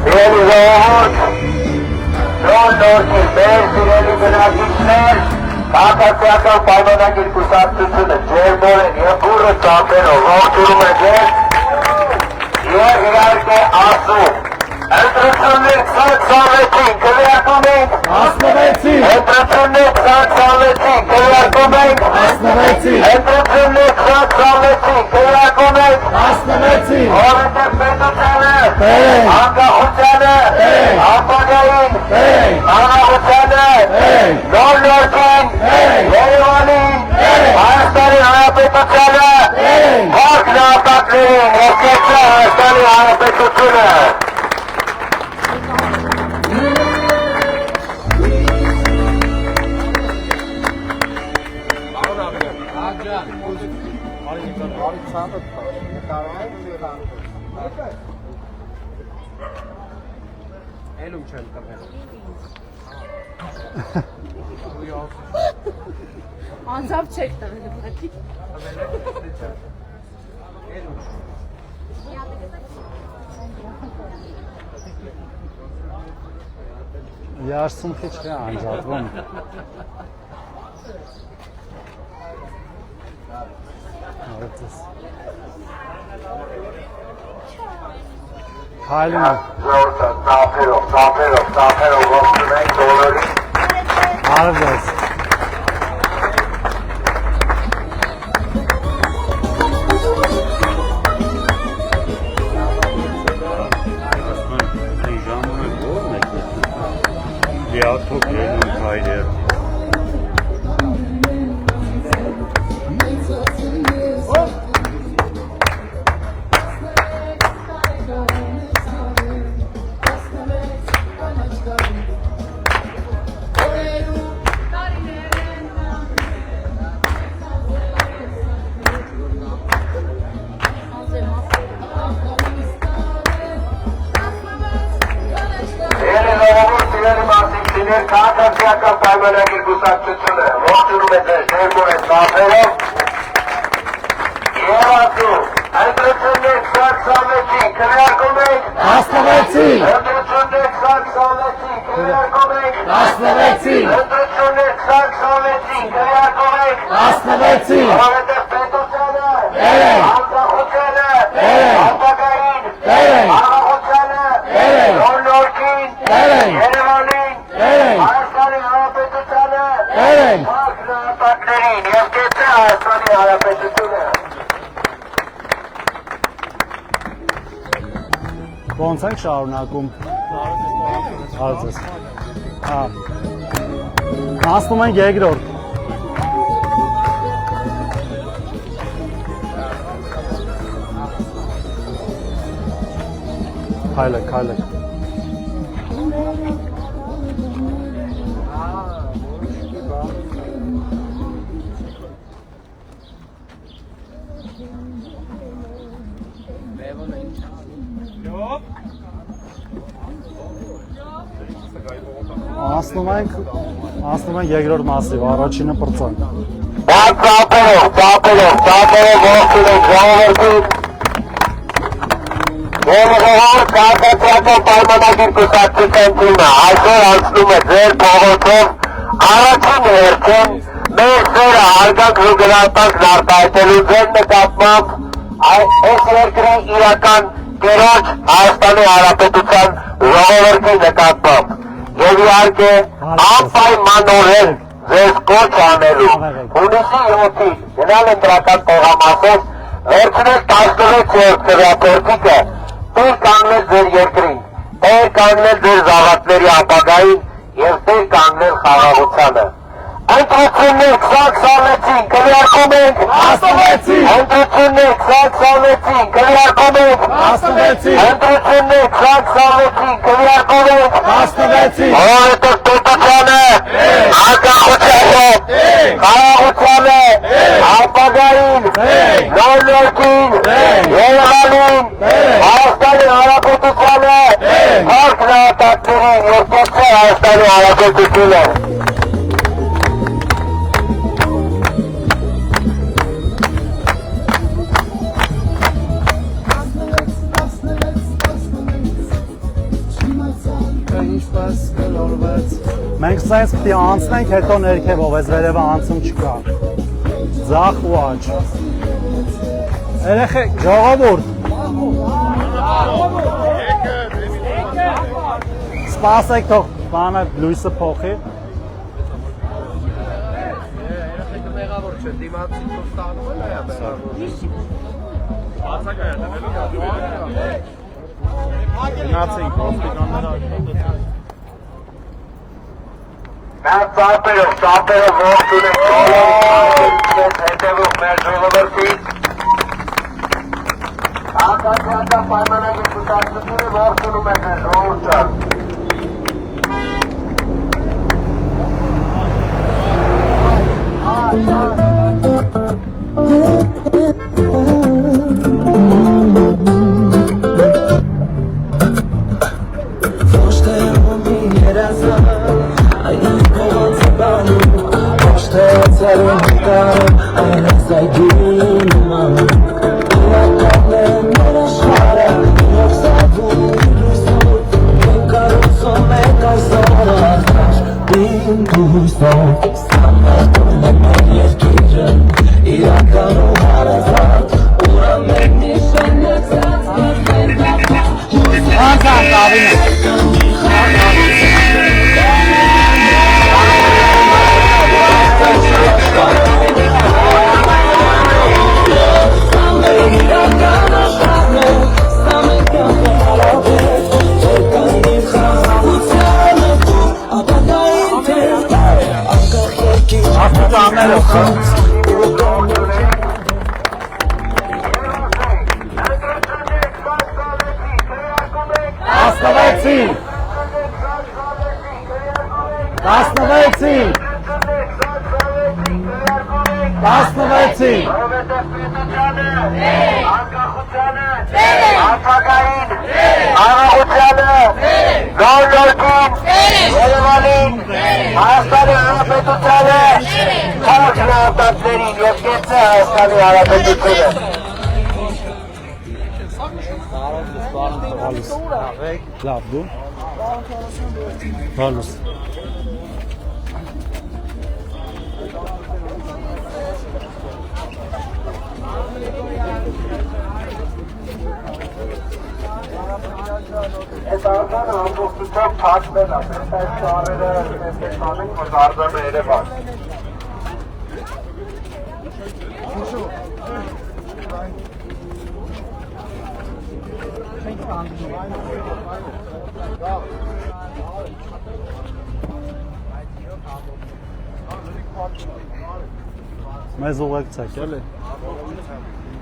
Սիրելի ժողովուրդ, դոնդորքի մեր սիրելի բնակիչներ, քաղաքացիական պայմանագիր կուսակցությունը ջերմորեն եւ բուռը ծափերով ողջունում է ձեզ եւ իհարկե ասում Ընտրություններ 2026-ին քվեարկում ենք 16-ին, Ընտրություններ 2026-ին քվեարկում ենք 16-ին, Ընտրություններ 2026-ին քվեարկում ենք 16-ին, որովհետև պետությանը, անկախությանը, ապագային, խաղաղությանը, դոնլորքին, Երևանին, Հայաստանի Հանրապետությանը, խաչնապատներին եկեցե Հայաստանի Հանրապետությունը։ Elum չեմ տվել։ Անձամբ չեք տվել ուղղակի։ Երսունքի չի անջատվում։ Արեցես։ Քայլում է։ Ծափերով ողջունում ենք բոլորին։ Արեցես։ Teatro gelin kaydı. Քաղաքացիական պայմանագիր կուսակցությունը ողջունում է ձեզ ներմուր է ծափերով և ասում ընտրություններ 2026-ին քննարկում ենք 16-ին ընտրություններ 2026-ին քննարկում ենք 16-ին ընտրություններ 2026-ին քննարկում ենք 16-ին որովհետև պետությանը Բերենք անկախությանը Բերենք ապագային Բերենք անկախությանը Բերենք նոր-նորքին Բերենք Երևանին Բերենք Հայաստանի Հանրապետությանը Բերենք Հանրապետներին և կեցե Հայաստանի Հանրապետությունը Ոնց ենք շարունակում։ Արցես։ Հա։ Հասնում ենք երկրորդ։ Քայլեք, քայլեք։ Ասնում ենք երկրորդ մասի, առաջինը պրծանք։ Ծափերով ողջունում ենք ժողովրդին Երևան քաղաքացիական պայմանագիր կուսակցության թիմը այսօր անցնում է ձեր փողոցով առաջին հերթին մեր սերը հարգանք ու գնահատանք արտահայտելու ձեր նկատմամբ այս երկրի իրական կերոջ Հայաստանի Հանրապետության ժողովրդի նկատմամբ և իհարկե անպայմանորեն ձեզ կոչ անելու հունիսի 7-ին գնալ ընտրական տեղամասով վերցնել 16-րդ քվեապերտիկը տեր կանգնել ձեր երկրին, տեր կանգնել ձեր զավակների ապագային և տեր կանգնել խաղաղությանը։ Ընտրություններ 2026-ին քննարկում ենք 16-ին Ընտրություններ 2026-ին քննարկում ենք 16-ին Ընտրություններ 2026-ին քննարկում ենք 16-ին Որովհետև պետությանը անկախությանը խաղաղությանը ապագային նոր-նորքին Երևանին Հայաստանի Հանրապետությանը հարկ նահատակներին և կեցե Հայաստանի Հանրապետությունը Մենք սենց պիտի անցնենք, հետո ներքևով, այս վերևը անցում չկա։ Ձախ ու աջ։ Երեխեք, ժողովուրդ։ Սպասեք թող բանը լույսը փոխի։ Երեխեքը մեղավոր չէ, դիմացի թող ստանում են այա մեղավոր։ Գնացինք ոստիկանները աշխատեցին։ Մենք ծափերով ողջունում ենք հետևող մեր ժողովրդին Քաղաքացիական պայմանագիր կուսակցությունը ողջունում է մեր ժողովուրդը Ոչ թե ոնի երազա, այլ հույսով Սամատում է մեր երկիրը Իրական ու հարազատ Ուրա մեր նիշանացած Անցան տավին Լավ դու Հալուս Այս արձանը ամբողջությամբ փակվել է, այս ծառերը մենք անենք, որ արձանը Երևան։ Մեզ ուղեկցեք, էլի։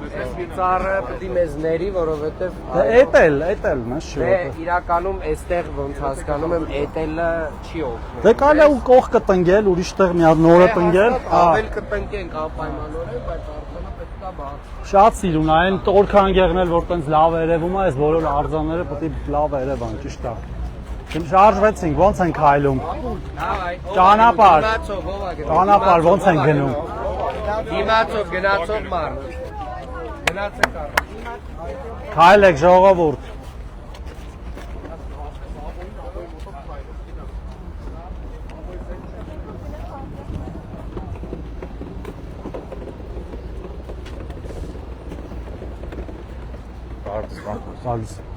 Այս ծառը պետք է մեզ ների, որովհետև Էտել, մեզ չի օգնում։ Իրականում այստեղ ոնց հասկանում եմ, էտելը չի օգնում։ Դե կարելի է ու կողքը տնգել, ուրիշ տեղ մի հատ նորը տնգել։ Ավել կտնկենք անպայմանորեն, բայց արձանը պետք է բաց։ Շատ սիրուն է, այն տորքան եղնել, որ տենց լավ երևում է, այս բոլոր արձանները պետք է լավ երևան, ճիշտ է։ Շարժվեցինք, ոնց ենք հայլում։ Ճանապարհ, ոնց ենք գնում։ Դիմացով գնացով մարդ։ Գնացեք առ։ Հայլեք ժողովուրդ։ Բարդ։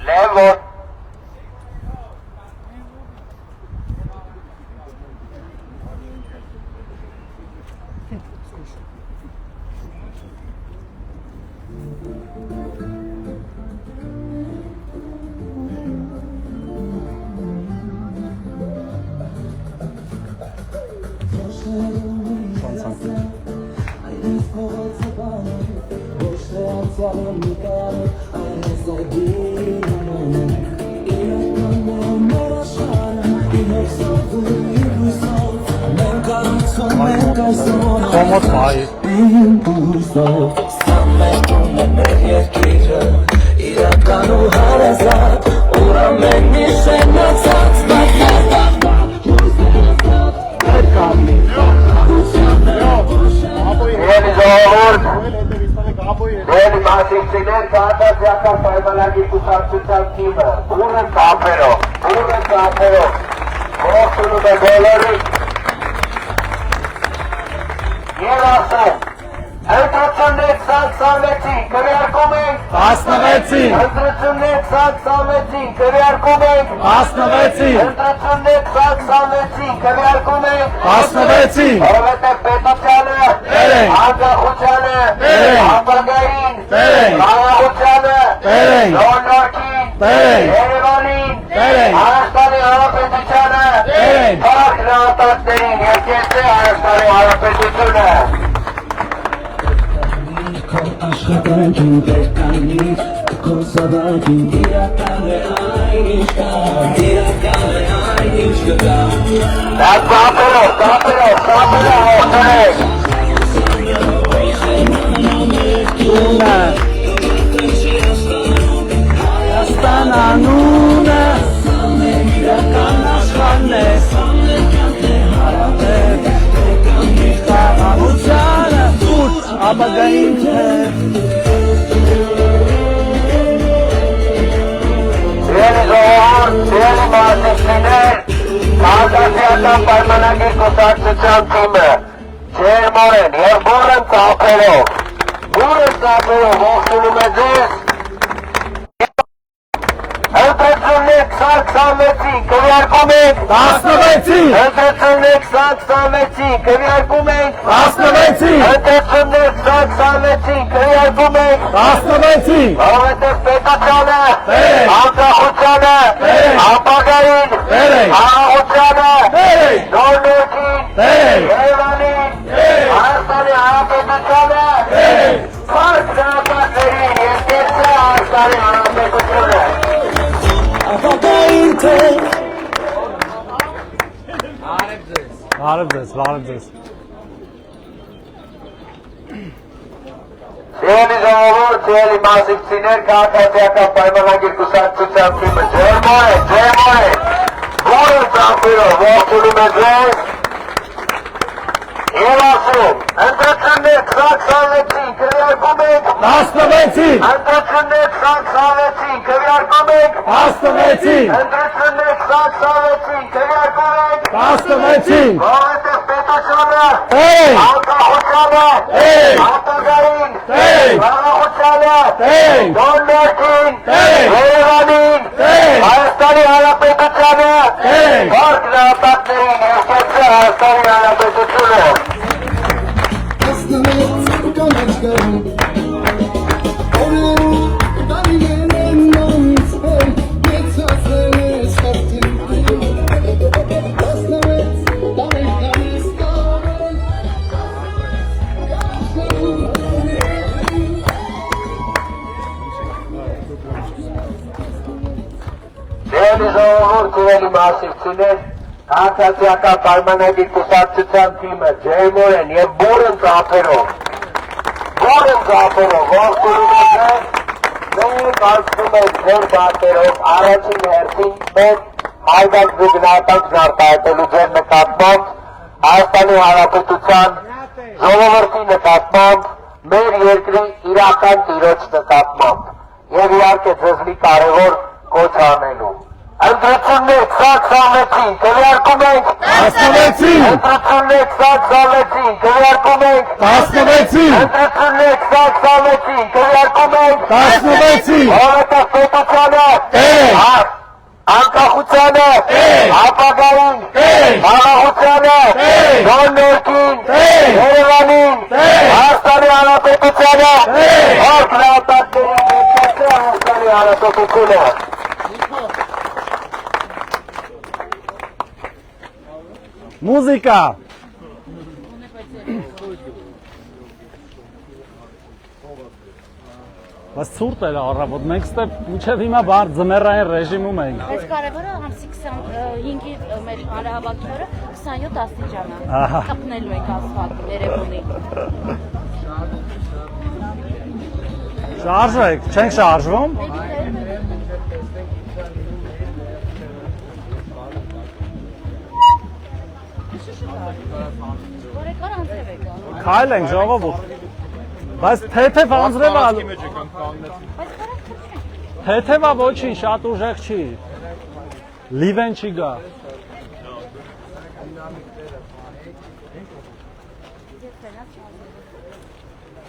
Level. Կոմոդ մայի Սամետում է մեր երկիրը Իրական ու հարազատ Ուրա մենք նիշենացած Դերի մասիքցիներ կատասյական պայմանագի կուսակցության թիմը, բուրըն կապերով, ողջունում է բոլորին և ասեմ, ընտրություններ 2026-ին քվեարկում ենք 16-ին ընտրություններ 2026-ին քվեարկում ենք 16-ին ընտրություններ 2026-ին քվեարկում ենք 16-ին որովհետև պետությանը, անկախությանը, ապագային, խաղաղությանը, նորնորքին, Երևանին, Հայաստանի Հանրապետությանը, գնահատակներին երկեցե Հայաստանի Հանրապետությունը։ Քո աշխատանքին վերկանից, քո սադակին իրական է այն ինչ կա, իրական է այն ինչ կա։ Դա կապերով հոստնեք։ Հայաստան անունը իրական աշխարհն է, խաղաղությանը ուրց ապագային է։ Սիրելի ժողովուրդ, սիրելի մարզիչներ, քաղաքացիական պայմանագիր կուսակցության թիմը ջերմորեն և բուռն ծափերով ողջունում է ձեզ։ Ընտրություններ 2026-ին քվեարկում ենք 16-ին։ Ընտրություններ 2026-ին քվեարկում ենք 16-ին։ Ընտրություններ 2026-ին քվեարկում ենք 16-ին։ Որովհետև պետությանը, անկախությանը, ապագային, խաղաղությանը, նորմերքին, Երևանին, Հայաստանի Հանրապետությանը, փառք գնահատակներին երկեցե Հայաստանի Հանրապետությունը։ Բարև ձեզ։ Սիրելի ժողովուրդ, սիրելի մարզիկներ, քաղաքացիական պայմանագիր կուսակցության թիմը ջերմորեն, բուռն ծափերով ողջունում է ձեզ և ասում, ընտրություններ 2026-ին քվեարկում ենք 16-ին։ Ընտրություններ 2026-ին քվեարկում ենք 16-ին։ Ընտրություններ 2026-ին քվեարկում ենք 16-ին։ Որովհետև պետությանը, անկախությանը, ապագային, խաղաղությանը, նորմերքին, Երևանին, Հայաստանի Հանրապետությանը, փառք գնահատակներին երկեցե Հայաստանի Հանրապետությունը։ Սիրելի ժողովուրդ, սիրելի մարզիկներ, քաղաքացիական պայմանագիր կուսակցության թիմը ջերմորեն և բուռն ծափերով ողջունում է ձեզ, մենք անցնում ենք ձեր բակերով առաջին հերթին մեկ հայդակրի գնահատակ արտահայտելու ձեր նկատմամբ Հայաստանի Հանրապետության ժողովրդի նկատմամբ, մեր երկրի իրական տիրոջ նկատմամբ և իհարկե ձեզ մի կարևոր կոչ անելու։ Ընտրություններ 2026-ին քվեարկում ենք 16-ին։ Ընտրություններ 2026-ին քվեարկում ենք 16-ին։ Ընտրություններ 2026-ին քվեարկում ենք 16-ին։ Որովհետև պետությանը, անկախությանը, ապագային, խաղաղությանը, նորմերքին, Երևանին, Հայաստանի Հանրապետությանը, փառք գնահատակներին երկեցե Հայաստանի Հանրապետությունը։ Մուզիկա։ Բայց ցուրտ էր առավոտ, մենք ստեղ մինչև հիմա բար ձմեռային ռեժիմում ենք։ Բայց կարևորը ամսի 25-ի մեր հանրահավաքի օրը 27 աստիճան է։ Կպնելու ենք ասֆալտը Երևանի։ Շարժեք, չենք շարժվում։ Քայլ ենք ժողովուրդ։ Բայց թեթև անձրև ալ։ Թեթևա ոչինչ, շատ ուժեղ չի։ Լիվեն չի գա։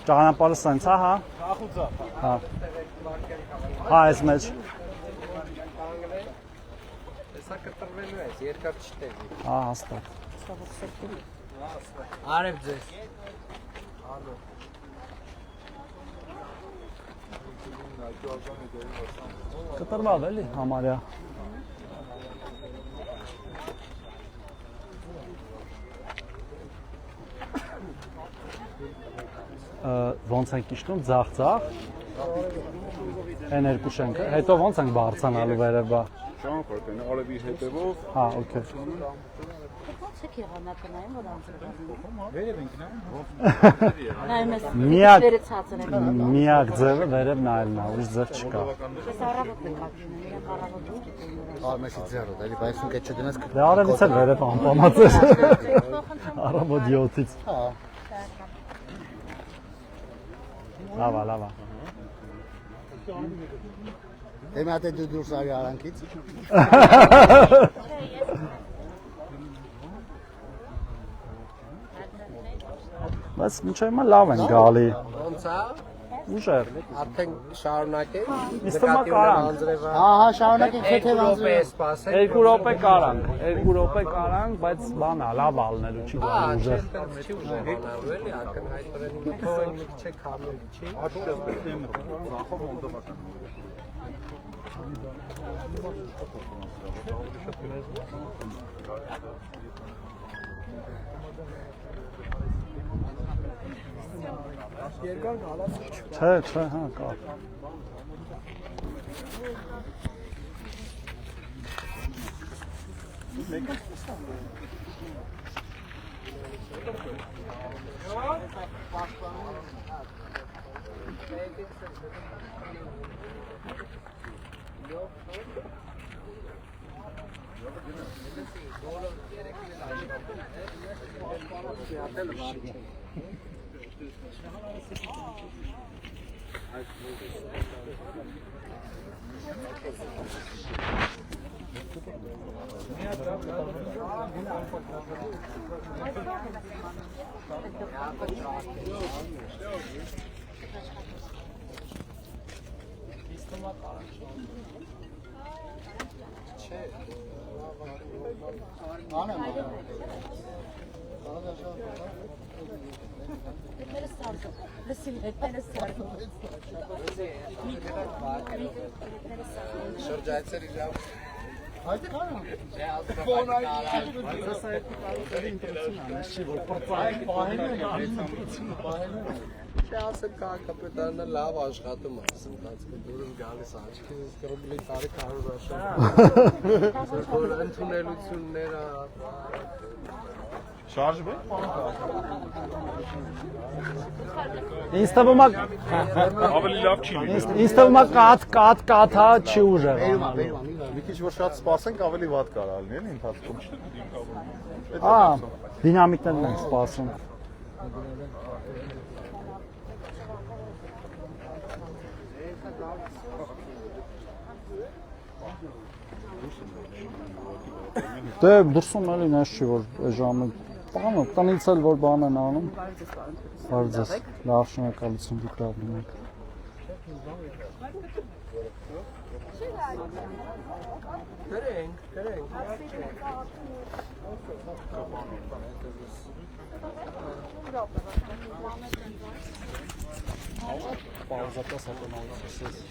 Ճանապարհը սենց է, հա։ Հա։ Հա, այս մեջ։ Հեսա կտրվելու ես, երկար չտեղի։ Հա, հաստատ։ Արև ձեզ։ Կտրվավ էլի համարյա։ ոնց ենք իջնում ձախ-ձախ։ Այն երկու շենքը, հետո ոնց ենք բարձանալու վերև բա։ Շանքորդ են արևի հետևով։ Հա, օքեյ։ Ո՞նց է եղանակնային, որ անցնում։ Վերև ենք նայում։ Նայում ես Միակ վերից հացն է։ միակ ձևը վերև նայելն է, ուրիշ ձև չկա։ Ես առավոտ եմ ապրում, իրենք առավոտից գիտեն։ Արմեսի ձեռը, դե բայց ինքը չդնես։ Դե արևից էլ վերև անպամած է։ Առավոտ 7-ից։ Հա։ Լավա, լավա։ Դե մի հատ դու դուրս արի արանքից։ Բայց մինչև հիմա լավ են գալի։ Ոնց է։ Ուժեր։ Արդեն շարունակենք։ Իսկ մա կարանք։ Ահա, շարունակենք թեթև անձրև։ 2 րոպե կարանք, 2 րոպե կարանք, բայց բանա, լավ ալնելու չի գալի ուժեր։ Չի ուժեր բանալու էլի, ակնհայտորեն ինքնին մի քիչ քամել չի։ Ձախով մոլդովական։ Չէ, հա, կա։ Շրջայցեր իրավ։ Այդ կան։ Չէ, ասեմ քաղաքապետարանը լավ աշխատում է, ասեմ ընթացքում դուրս գալիս աչքից կրոբլի տարի 100 աշխատ։ Որ ընդունելությունները Շարժ բե։ Ինձ թվում է Ավելի լավ չի լինի։ ինձ թվում է կաթա չի ուժեր։ Մի քիչ որ շատ սպասենք, ավելի վատ կարա լինի, էլի ընթացքում։ Ահա, դինամիկներն են սպասում։ Դե դուրսում էլի նես չի որ ժամը բանը տնից էլ որ բան են անում։ Բարձր, լավ շնորհակալություն դուք լավն եք։ Գրենք։ Պաուզատես հետո նայեցես։